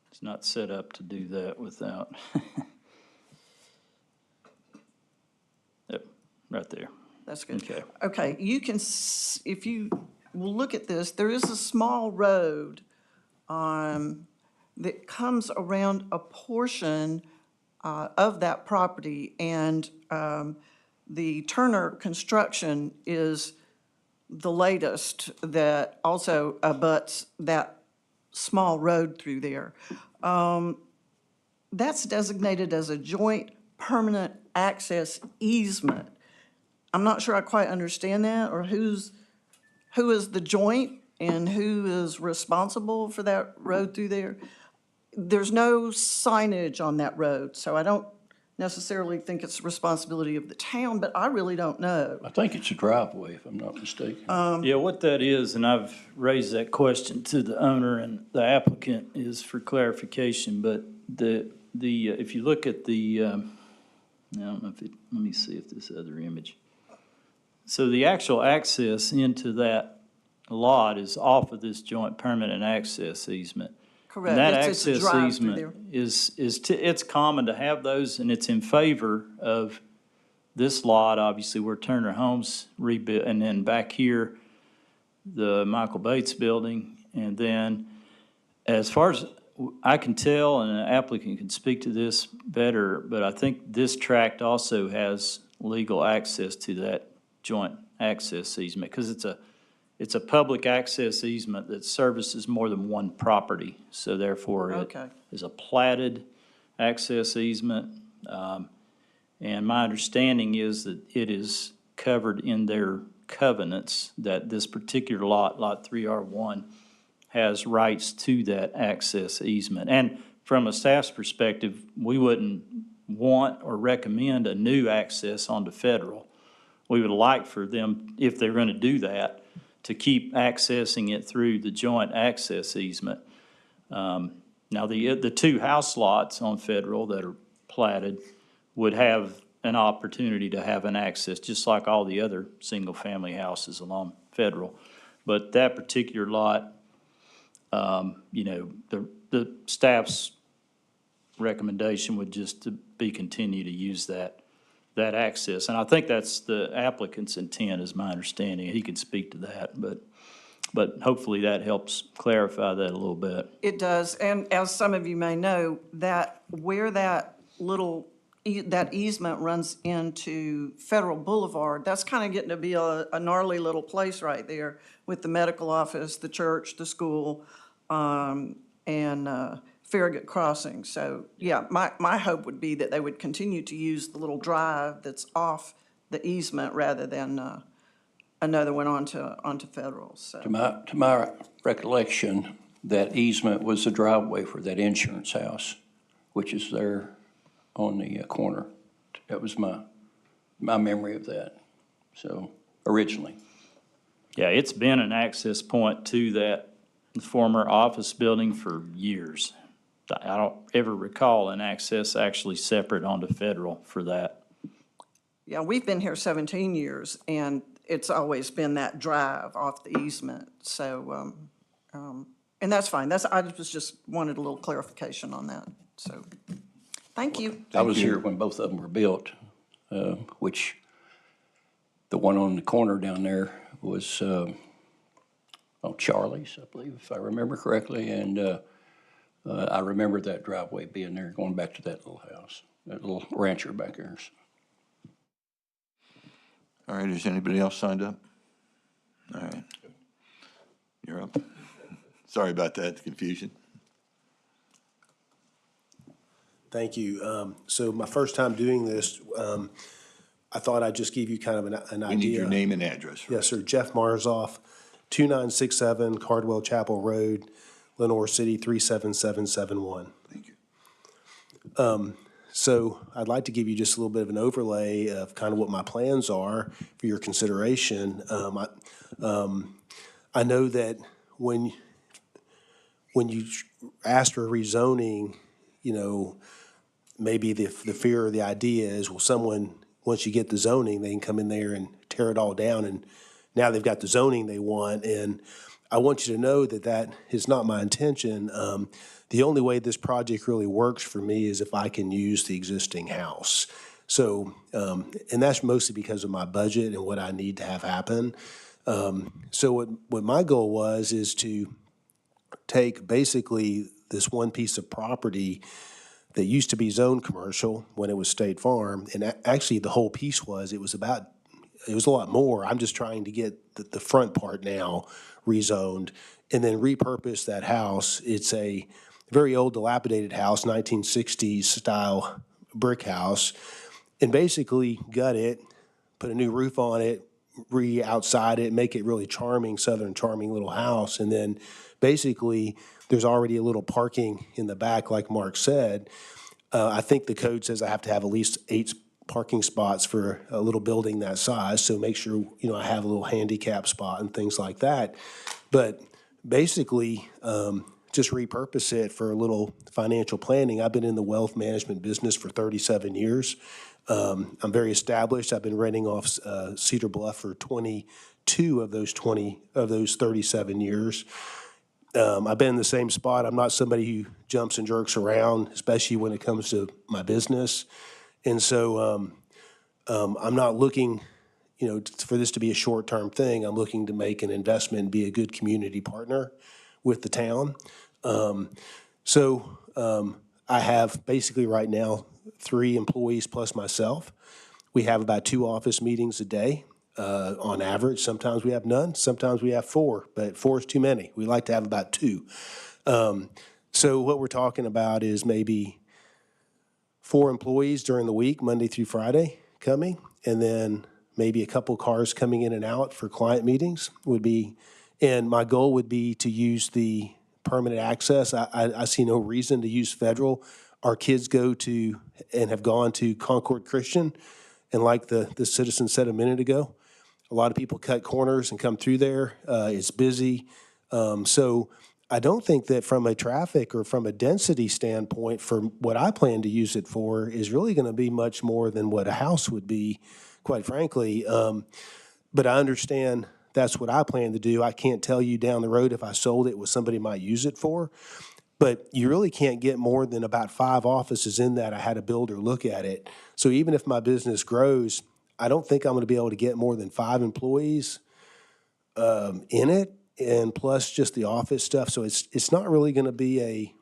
It's not set up to do that without. Yep, right there. That's good. Okay. Okay, you can, if you will look at this, there is a small road that comes around a portion of that property, and the Turner Construction is the latest that also abuts that small road through there. That's designated as a joint permanent access easement. I'm not sure I quite understand that, or who is the joint and who is responsible for that road through there. There's no signage on that road, so I don't necessarily think it's the responsibility of the town, but I really don't know. I think it's a driveway, if I'm not mistaken. Yeah, what that is, and I've raised that question to the owner and the applicant, is for clarification, but if you look at I don't know if let me see if this other image. So the actual access into that lot is off of this joint permanent access easement. Correct. And that It's a access drive through easement there. it's common to have those, and it's in favor of this lot, obviously, where Turner Homes rebuilt, and then back here, the Michael Bates Building. And then, as far as I can tell, and an applicant can speak to this better, but I think this tract also has legal access to that joint access easement, because it's a public access easement that services more than one property. So therefore, it Okay. is a platted access easement. And my understanding is that it is covered in their covenants that this particular lot, Lot 3R1, has rights to that access easement. And from a staff's perspective, we wouldn't want or recommend a new access onto Federal. We would like for them, if they're going to do that, to keep accessing it through the joint access easement. Now, the two house lots on Federal that are platted would have an opportunity to have an access, just like all the other single-family houses along Federal. But that particular lot, the staff's recommendation would just to be continue to use that access. And I think that's the applicant's intent, is my understanding. He could speak to that, but hopefully that helps clarify that a little bit. It does, and as some of you may know, that where that that easement runs into Federal Boulevard, that's kind of getting to be a gnarly little place right there with the medical office, the church, the school, and Farragut Crossing. So, yeah, my hope would be that they would continue to use the little drive that's off the easement rather than another one onto Federal, so. To my recollection, that easement was the driveway for that insurance house, which is there on the corner. That was my memory of that, so, originally. Yeah, it's been an access point to that former office building for years. I don't ever recall an access actually separate onto Federal for that. Yeah, we've been here 17 years, and it's always been that drive off the easement, so, and that's fine. I just wanted a little clarification on that, so, thank you. I was you. here when both of them were built, which the one on the corner down there was Charlie's, I believe, if I remember correctly, and I remember that driveway being there, going back to that little house, that little rancher back there. All right, is anybody else signed up? All right. You're up. Sorry about that confusion. Thank you. So my first time doing this, I thought I'd just give you kind of an idea. We need your name and address. Yes, sir. Jeff Marzoff, 2967 Cardwell Chapel Road, Lenore City, 37771. Thank you. So I'd like to give you just a little bit of an overlay of kind of what my plans are for your consideration. I know that when you asked for rezoning, maybe the fear or the idea is, well, someone, once you get the zoning, they can come in there and tear it all down, and now they've got the zoning they want. And I want you to know that that is not my intention. The only way this project really works for me is if I can use the existing house. So, and that's mostly because of my budget and what I need to have happen. So what my goal was is to take basically this one piece of property that used to be zoned commercial when it was State Farm, and actually the whole piece it was a lot more. I'm just trying to get the front part now rezoned and then repurpose that house. It's a very old dilapidated house, 1960s style brick house, and basically gut it, put a new roof on it, outside it, make it really charming, southern charming little house. And then basically, there's already a little parking in the back, like Mark said. I think the code says I have to have at least 8 parking spots for a little building that size, so make sure, I have a little handicap spot and things like that. But basically, just repurpose it for a little financial planning. I've been in the wealth management business for 37 years. I'm very established. I've been renting off Cedar Bluff for 22 of those 37 years. I've been in the same spot. I'm not somebody who jumps and jerks around, especially when it comes to my business. And so I'm not looking, for this to be a short-term thing. I'm looking to make an investment and be a good community partner with the town. I have basically right now 3 employees plus myself. We have about 2 office meetings a day. On average, sometimes we have none, sometimes we have 4, but 4 is too many. We like to have about 2. So what we're talking about is maybe 4 employees during the week, Monday through Friday, coming, and then maybe a couple cars coming in and out for client meetings would be, and my goal would be to use the permanent access. I see no reason to use federal. Our kids go to and have gone to Concord Christian, and like the citizen said a minute ago, a lot of people cut corners and come through there. It's busy. So I don't think that from a traffic or from a density standpoint, for what I plan to use it for, is really going to be much more than what a house would be, quite frankly. But I understand that's what I plan to do. I can't tell you down the road if I sold it what somebody might use it for. But you really can't get more than about 5 offices in that. I had a builder look at it. So even if my business grows, I don't think I'm going to be able to get more than 5 employees in it, and plus just the office stuff. So it's not really going to be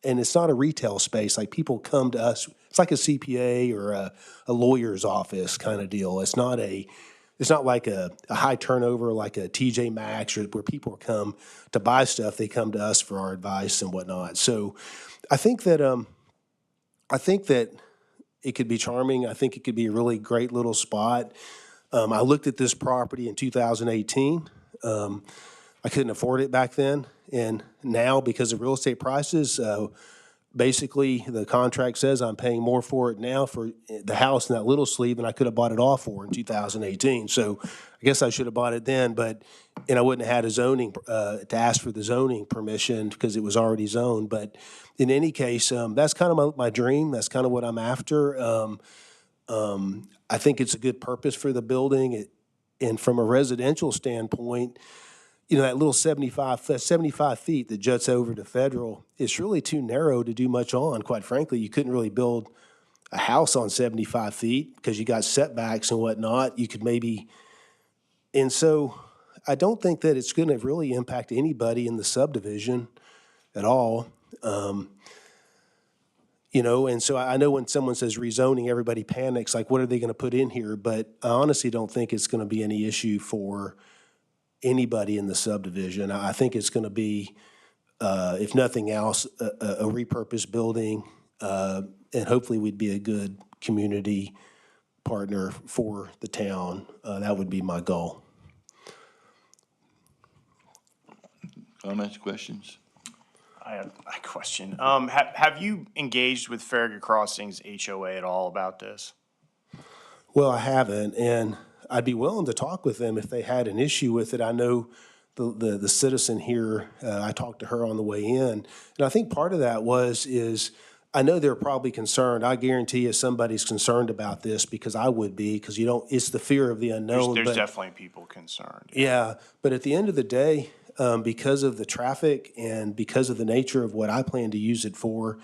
and it's not a retail space. Like, people come to us, it's like a CPA or a lawyer's office kind of deal. It's not like a high turnover like a TJ Maxx, or where people come to buy stuff. They come to us for our advice and whatnot. So I think that it could be charming. I think it could be a really great little spot. I looked at this property in 2018. I couldn't afford it back then. And now, because of real estate prices, basically the contract says I'm paying more for it now for the house in that little sleeve than I could have bought it off for in 2018. So I guess I should have bought it then, and I wouldn't have had a zoning, to ask for the zoning permission because it was already zoned. But in any case, that's kind of my dream. That's kind of what I'm after. I think it's a good purpose for the building. And from a residential standpoint, that little 75 feet that juts over to Federal, it's really too narrow to do much on, quite frankly. You couldn't really build a house on 75 feet because you got setbacks and whatnot. You could maybe, and so I don't think that it's going to really impact anybody in the subdivision at all. And so I know when someone says rezoning, everybody panics, like, what are they going to put in here? But I honestly don't think it's going to be any issue for anybody in the subdivision. I think it's going to be, if nothing else, a repurposed building, and hopefully we'd be a good community partner for the town. That would be my goal. Comments, questions? I have a question. Have you engaged with Farragut Crossings HOA at all about this? Well, I haven't, and I'd be willing to talk with them if they had an issue with it. I know the citizen here, I talked to her on the way in, and I think part of that is I know they're probably concerned. I guarantee you somebody's concerned about this, because I would be, because it's the fear of the unknown. There's definitely people concerned. Yeah, but at the end of the day, because of the traffic and because of the nature of what I plan to use it for,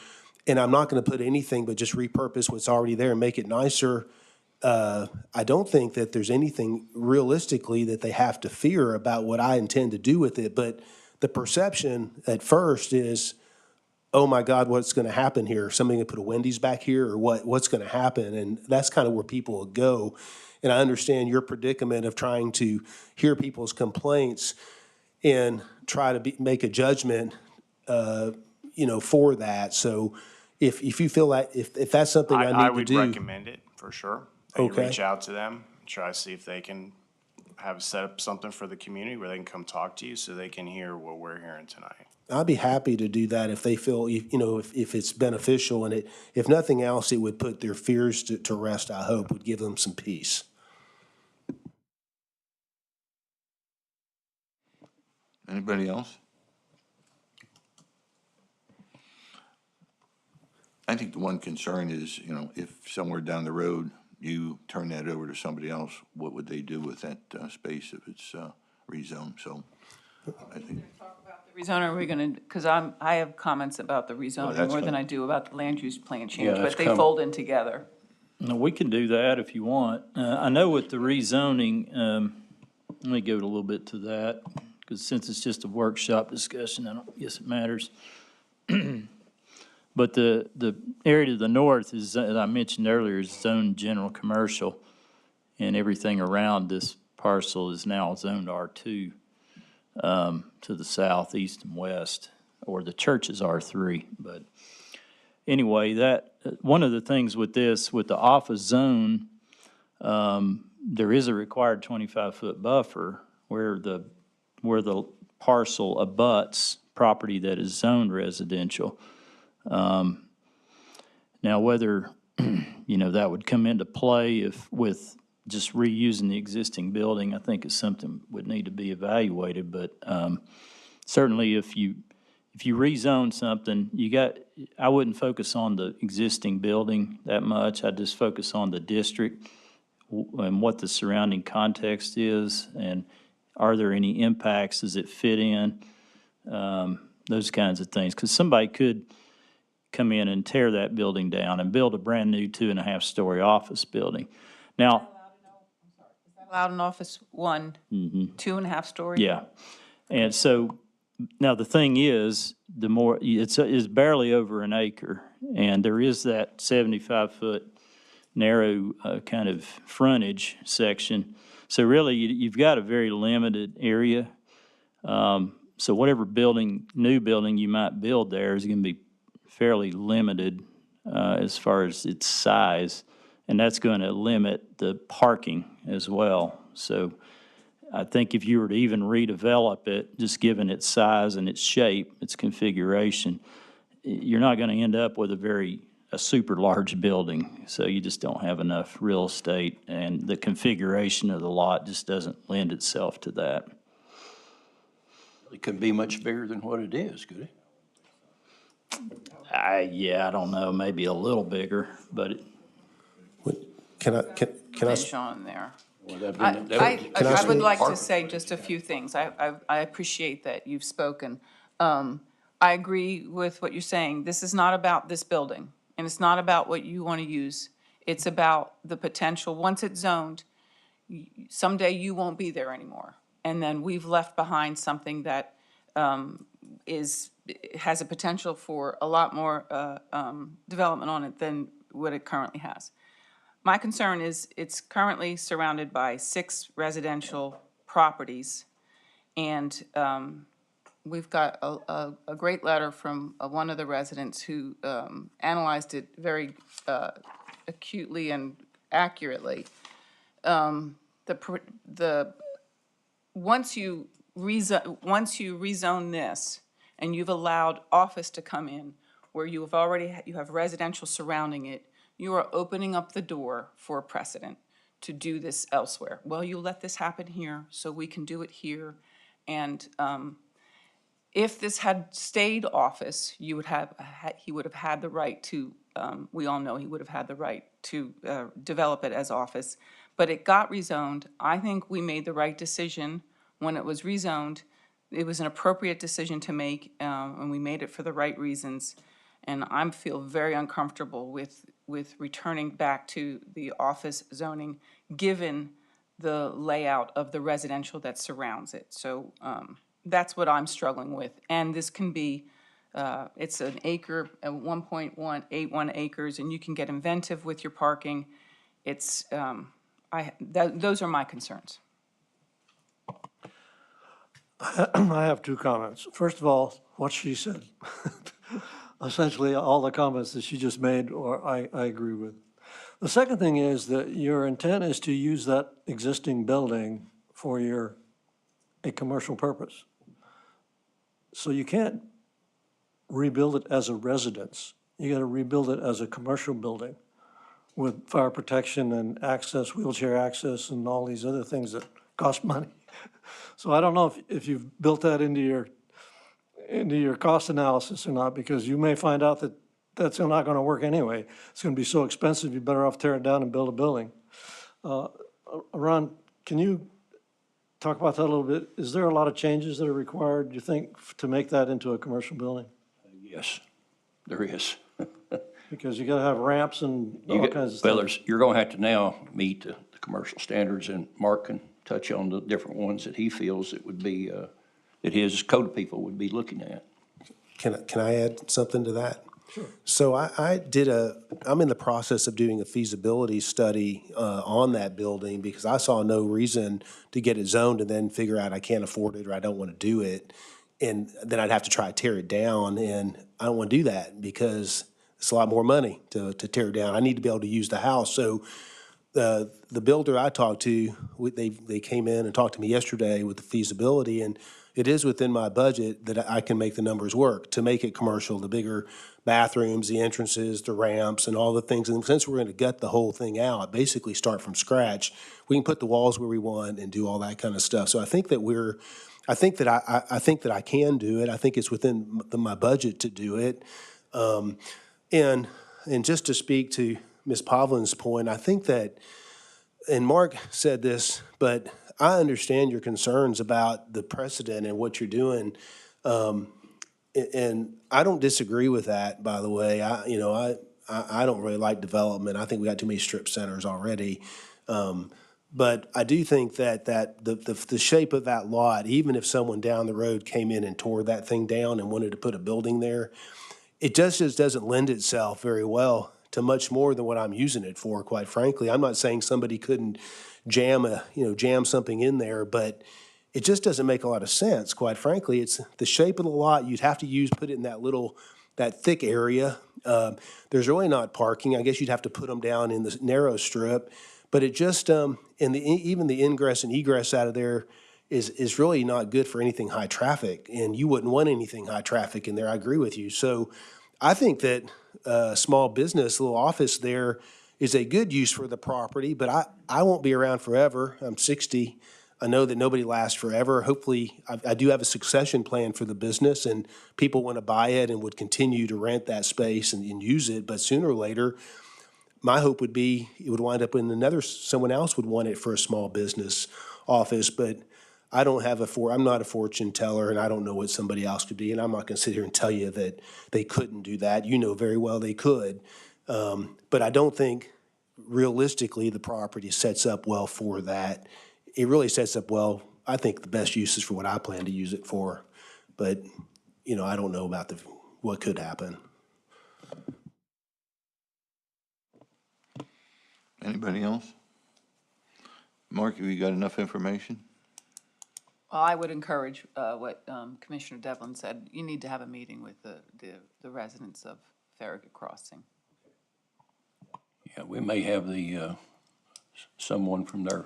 and I'm not going to put anything but just repurpose what's already there and make it nicer, I don't think that there's anything realistically that they have to fear about what I intend to do with it. But the perception at first is, oh my God, what's going to happen here? Somebody going to put a Wendy's back here, or what's going to happen? And that's kind of where people will go. And I understand your predicament of trying to hear people's complaints and try to make a judgment, for that. So if you feel like if that's something I need to do, I would recommend it for sure. Okay. Reach out to them, try to see if they can have set up something for the community where they can come talk to you so they can hear what we're hearing tonight. I'd be happy to do that if they feel, if it's beneficial, and if nothing else, it would put their fears to rest, I hope, would give them some peace. Anybody else? I think the one concern is, if somewhere down the road you turn that over to somebody else, what would they do with that space if it's rezoned? So I think, Rezone, are we gonna, because I have comments about the rezoning that's more than fine. I do about the land use plan change, Yeah, but that's they come- fold in together. No, we can do that if you want. I know with the rezoning, let me go a little bit to that, because since it's just a workshop discussion, I don't guess it matters. But the area to the north is, as I mentioned earlier, is zoned general commercial, and everything around this parcel is now zoned R2 to the south, east, and west, or the church is R3. But anyway, one of the things with this, with the office zone, there is a required 25-foot buffer where the parcel abuts property that is zoned residential. Now, whether, that would come into play with just reusing the existing building, I think is something would need to be evaluated. But certainly if you rezone something, I wouldn't focus on the existing building that much. I'd just focus on the district and what the surrounding context is, and are there any impacts, does it fit in, those kinds of things. Because somebody could come in and tear that building down and build a brand-new 2.5-story office building. Now, Allowed in office one, 2.5-story? yeah, and so, now the thing is, it's barely over an acre, and there is that 75-foot narrow kind of frontage section. So really, you've got a very limited area. So whatever new building you might build there is going to be fairly limited as far as its size, and that's going to limit the parking as well. So I think if you were to even redevelop it, just given its size and its shape, its configuration, you're not going to end up with a super large building. So you just don't have enough real estate, and the configuration of the lot just doesn't lend itself to that. It couldn't be much bigger than what it is, could it? I don't know, maybe a little bigger, but Can I Finish on there. Well, that'd I been- that would- I would like to Park. say just a few things. I appreciate that you've spoken. I agree with what you're saying. This is not about this building, and it's not about what you want to use. It's about the potential, once it's zoned, someday you won't be there anymore. And then we've left behind something that has a potential for a lot more development on it than what it currently has. My concern is it's currently surrounded by 6 residential properties, and we've got a great letter from one of the residents who analyzed it very acutely and accurately. Once you rezone this and you've allowed office to come in where you have residential surrounding it, you are opening up the door for a precedent to do this elsewhere. Well, you let this happen here, so we can do it here. And if this had stayed office, he would have had the right to, we all know he would have had the right to develop it as office. But it got rezoned. I think we made the right decision when it was rezoned. It was an appropriate decision to make, and we made it for the right reasons. And I feel very uncomfortable with returning back to the office zoning, given the layout of the residential that surrounds it. So that's what I'm struggling with. And this can be, it's an acre, 1.181 acres, and you can get inventive with your parking. It's, those are my concerns. I have 2 comments. First of all, what she said. Essentially, all the comments that she just made, or I agree with. The second thing is that your intent is to use that existing building for a commercial purpose. So you can't rebuild it as a residence. You gotta rebuild it as a commercial building with fire protection and access, wheelchair access, and all these other things that cost money. So I don't know if you've built that into your cost analysis or not, because you may find out that that's not gonna work anyway. It's gonna be so expensive, you're better off tearing it down and build a building. Ron, can you talk about that a little bit? Is there a lot of changes that are required, do you think, to make that into a commercial building? Yes, there is. Because you gotta have ramps and all kinds of Well, stuff. you're gonna have to now meet the commercial standards, and Mark can touch on the different ones that he feels it would be, that his code people would be looking at. Can I add something to that? Sure. So I'm in the process of doing a feasibility study on that building because I saw no reason to get it zoned and then figure out I can't afford it or I don't want to do it. And then I'd have to try to tear it down, and I don't want to do that because it's a lot more money to tear it down. I need to be able to use the house. So the builder I talked to, they came in and talked to me yesterday with the feasibility, and it is within my budget that I can make the numbers work to make it commercial, the bigger bathrooms, the entrances, the ramps, and all the things. And since we're going to gut the whole thing out, basically start from scratch, we can put the walls where we want and do all that kind of stuff. So I think that I think that I can do it. I think it's within my budget to do it. And just to speak to Ms. Pavlin's point, I think that, and Mark said this, but I understand your concerns about the precedent and what you're doing. And I don't disagree with that, by the way. I don't really like development. I think we got too many strip centers already. But I do think that the shape of that lot, even if someone down the road came in and tore that thing down and wanted to put a building there, it just doesn't lend itself very well to much more than what I'm using it for, quite frankly. I'm not saying somebody couldn't jam something in there, but it just doesn't make a lot of sense, quite frankly. It's the shape of the lot, you'd have to put it in that thick area. There's really not parking. I guess you'd have to put them down in the narrow strip. But it just, even the ingress and egress out of there is really not good for anything high traffic. And you wouldn't want anything high traffic in there. I agree with you. So I think that small business, little office there is a good use for the property, but I won't be around forever. I'm 60. I know that nobody lasts forever. Hopefully, I do have a succession plan for the business, and people want to buy it and would continue to rent that space and use it. But sooner or later, my hope would be it would wind up in someone else would want it for a small business office. But I'm not a fortune teller, and I don't know what somebody else could be, and I'm not going to sit here and tell you that they couldn't do that. You know very well they could. But I don't think realistically the property sets up well for that. It really sets up well. I think the best use is for what I plan to use it for. But, I don't know about what could happen. Anybody else? Mark, have you got enough information? Well, I would encourage what Commissioner Devlin said. You need to have a meeting with the residents of Farragut Crossing. Yeah, we may have someone from their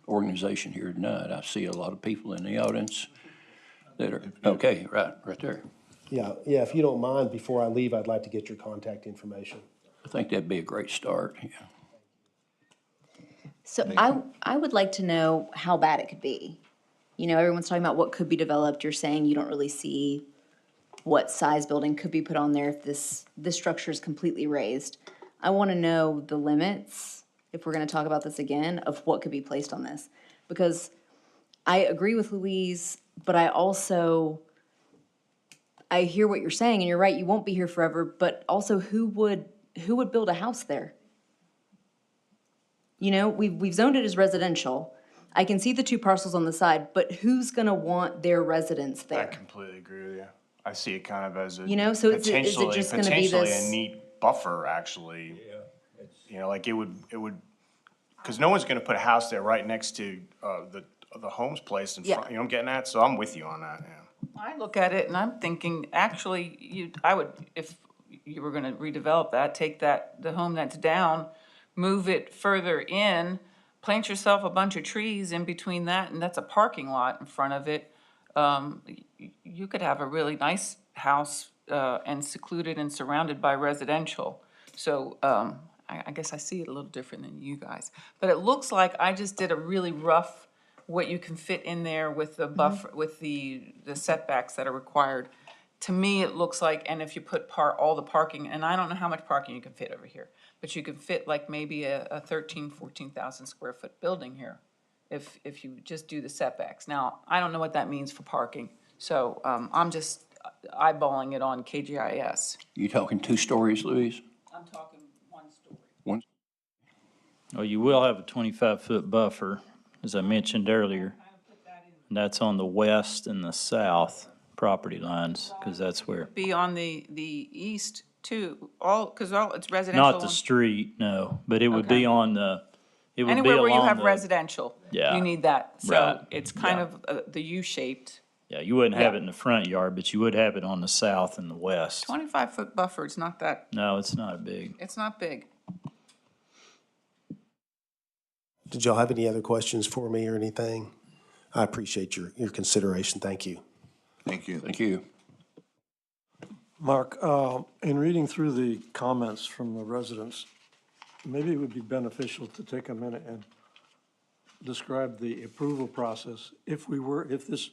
organization here tonight. I see a lot of people in the audience that are, okay, right there. Yeah, if you don't mind, before I leave, I'd like to get your contact information. I think that'd be a great start, yeah. So I would like to know how bad it could be. Everyone's talking about what could be developed. You're saying you don't really see what size building could be put on there if this structure is completely raised. I want to know the limits, if we're going to talk about this again, of what could be placed on this. Because I agree with Louise, but I hear what you're saying, and you're right, you won't be here forever, but also who would build a house there? We've zoned it as residential. I can see the two parcels on the side, but who's gonna want their residence I there? completely agree with you. I see it kind of as a So is it just gonna be potentially this? a neat buffer, actually. Yeah. Like it would, because no one's gonna put a house there right next to the Holmes place in front, Yeah. you know what I'm getting at? So I'm with you on that, yeah. I look at it and I'm thinking, actually, I would, if you were gonna redevelop that, take the home that's down, move it further in, plant yourself a bunch of trees in between that, and that's a parking lot in front of it. You could have a really nice house, and secluded and surrounded by residential. So, I guess I see it a little different than you guys. But it looks like I just did a really rough, what you can fit in there with the buffer, with the setbacks that are required. To me, it looks like, and if you put all the parking, and I don't know how much parking you can fit over here, but you can fit like maybe a 14,000 square foot building here, if you just do the setbacks. Now, I don't know what that means for parking, so, I'm just eyeballing it on KGIS. You talking 2 stories, Louise? I'm talking one story. One? Well, you will have a 25-foot buffer, as I mentioned earlier. And that's on the west and the south property lines, because that's where, Be on the east too, because it's residential. not the street, no, but it would Okay. be on the, it would be Anywhere where you along have the. residential, Yeah. you need that. Right. So it's kind Yeah. of the U-shaped. Yeah, you wouldn't have Yeah. it in the front yard, but you would have it on the south and the west. 25-foot buffer, it's not that, No, it's not big. it's not big. Did y'all have any other questions for me or anything? I appreciate your consideration. Thank you. Thank you. Thank you. Mark, in reading through the comments from the residents, maybe it would be beneficial to take a minute and describe the approval process. If this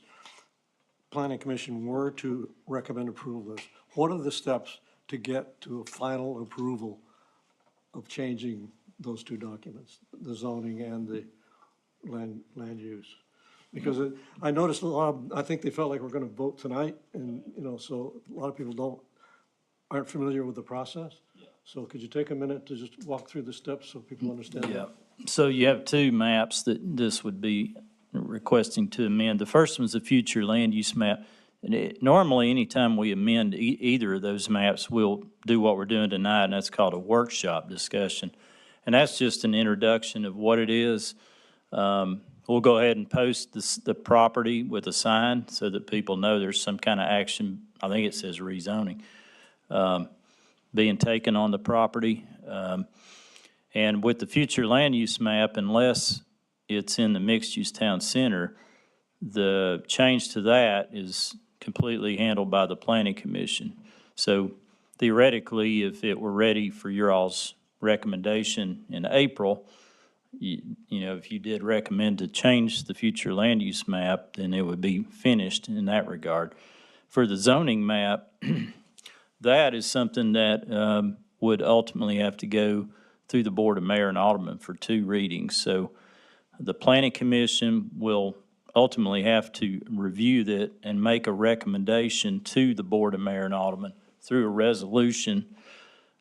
planning commission were to recommend approval of this, what are the steps to get to a final approval of changing those 2 documents, the zoning and the land use? Because I noticed I think they felt like we're gonna vote tonight, and, so a lot of people aren't familiar with the process. So could you take a minute to just walk through the steps so people understand that? Yeah, so you have 2 maps that this would be requesting to amend. The first one's a future land use map. And normally, anytime we amend either of those maps, we'll do what we're doing tonight, and that's called a workshop discussion. And that's just an introduction of what it is. We'll go ahead and post the property with a sign so that people know there's some kind of action, I think it says rezoning, being taken on the property. And with the future land use map, unless it's in the mixed-use town center, the change to that is completely handled by the planning commission. So theoretically, if it were ready for your all's recommendation in April, if you did recommend to change the future land use map, then it would be finished in that regard. For the zoning map, that is something that would ultimately have to go through the Board of Mayor and Alderman for 2 readings. So the Planning Commission will ultimately have to review that and make a recommendation to the Board of Mayor and Alderman through a resolution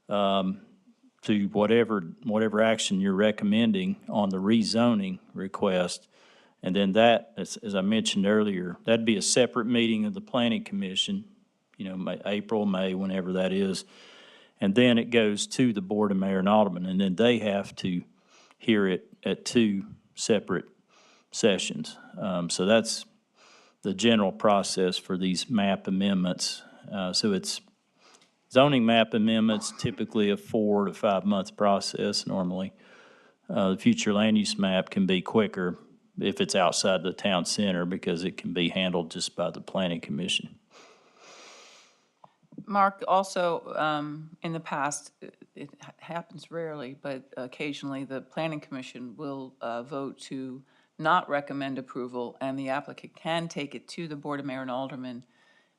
to whatever action you're recommending on the rezoning request. And then that, as I mentioned earlier, that'd be a separate meeting of the Planning Commission, April, May, whenever that is. And then it goes to the Board of Mayor and Alderman, and then they have to hear it at 2 separate sessions. So that's the general process for these map amendments. So it's zoning map amendments, typically a 4 to 5 month process normally. The future land use map can be quicker if it's outside the town center because it can be handled just by the planning commission. Mark, also, in the past, it happens rarely, but occasionally, the planning commission will vote to not recommend approval, and the applicant can take it to the Board of Mayor and Alderman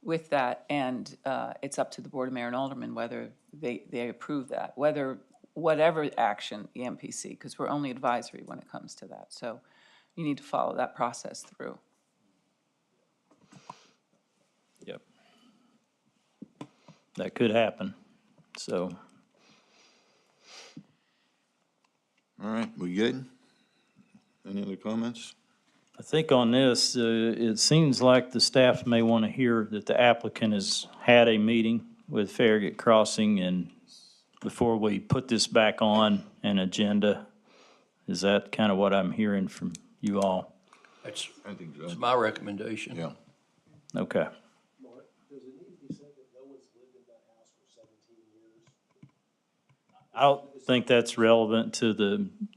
with that, and it's up to the Board of Mayor and Alderman whether they approve that, whatever action the MPC, because we're only advisory when it comes to that. So you need to follow that process through. Yep. That could happen, so. All right, we good? Any other comments? I think on this, it seems like the staff may want to hear that the applicant has had a meeting with Farragut Crossing, and before we put this back on an agenda, is that kind of what I'm hearing from you all? That's I think so. my recommendation. Yeah. Okay. Mark, does it need to be said that no one's lived in that house for 17 years? I don't think that's relevant to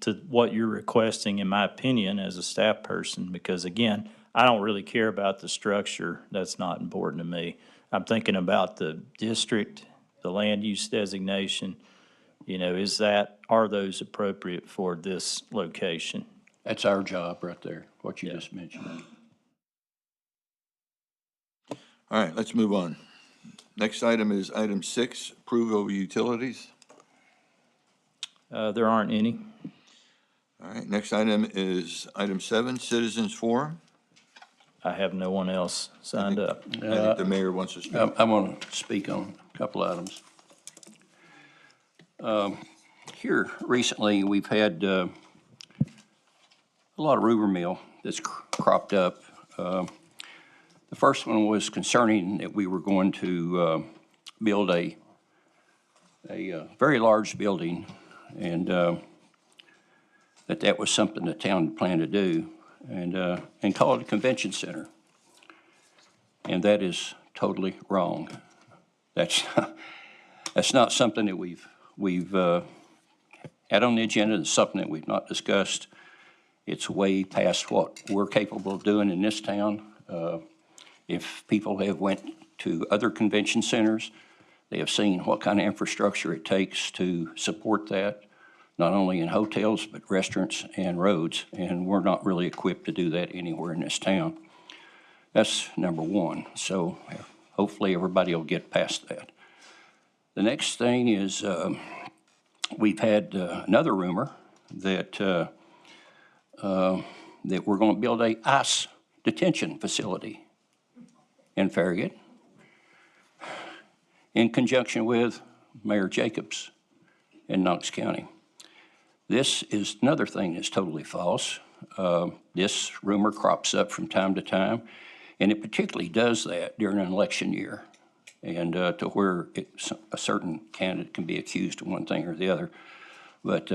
to what you're requesting, in my opinion, as a staff person, because again, I don't really care about the structure. That's not important to me. I'm thinking about the district, the land use designation. Are those appropriate for this location? That's our job right there, what you just mentioned. All right, let's move on. Next item is item 6, approval of utilities. There aren't any. All right, next item is item 7, citizens forum. I have no one else signed up. I think the mayor wants to speak. I want to speak on a couple items. Here recently, we've had a lot of rumor mill that's cropped up. The first one was concerning that we were going to build a very large building, and that was something the town planned to do, and call it a convention center. And that is totally wrong. That's not something that we've had on the agenda. It's something that we've not discussed. It's way past what we're capable of doing in this town. If people have went to other convention centers, they have seen what kind of infrastructure it takes to support that, not only in hotels, but restaurants and roads, and we're not really equipped to do that anywhere in this town. That's number one, so hopefully everybody will get past that. The next thing is we've had another rumor that that we're going to build a ICE detention facility in Farragut in conjunction with Mayor Jacobs in Knox County. This is another thing that's totally false. This rumor crops up from time to time, and it particularly does that during an election year, and to where a certain candidate can be accused of one thing or the other. But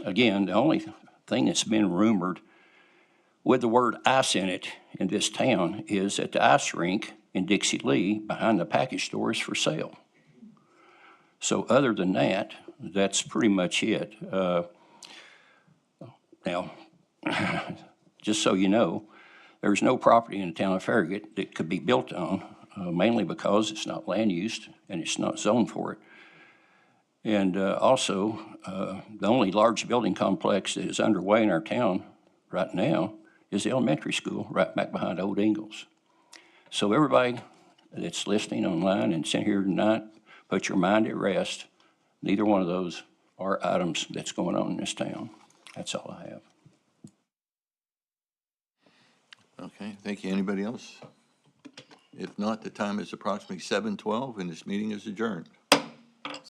again, the only thing that's been rumored with the word ICE in it in this town is that the ice rink in Dixie Lee behind the package store is for sale. So other than that, that's pretty much it. Now, just so you know, there's no property in the town of Farragut that could be built on, mainly because it's not land used and it's not zoned for it. And also, the only large building complex that is underway in our town right now is the elementary school right back behind Old Ingalls. So everybody that's listening online and sitting here tonight, put your mind at rest. Neither one of those are items that's going on in this town. That's all I have. Okay, thank you. Anybody else? If not, the time is approximately 7:12 and this meeting is adjourned.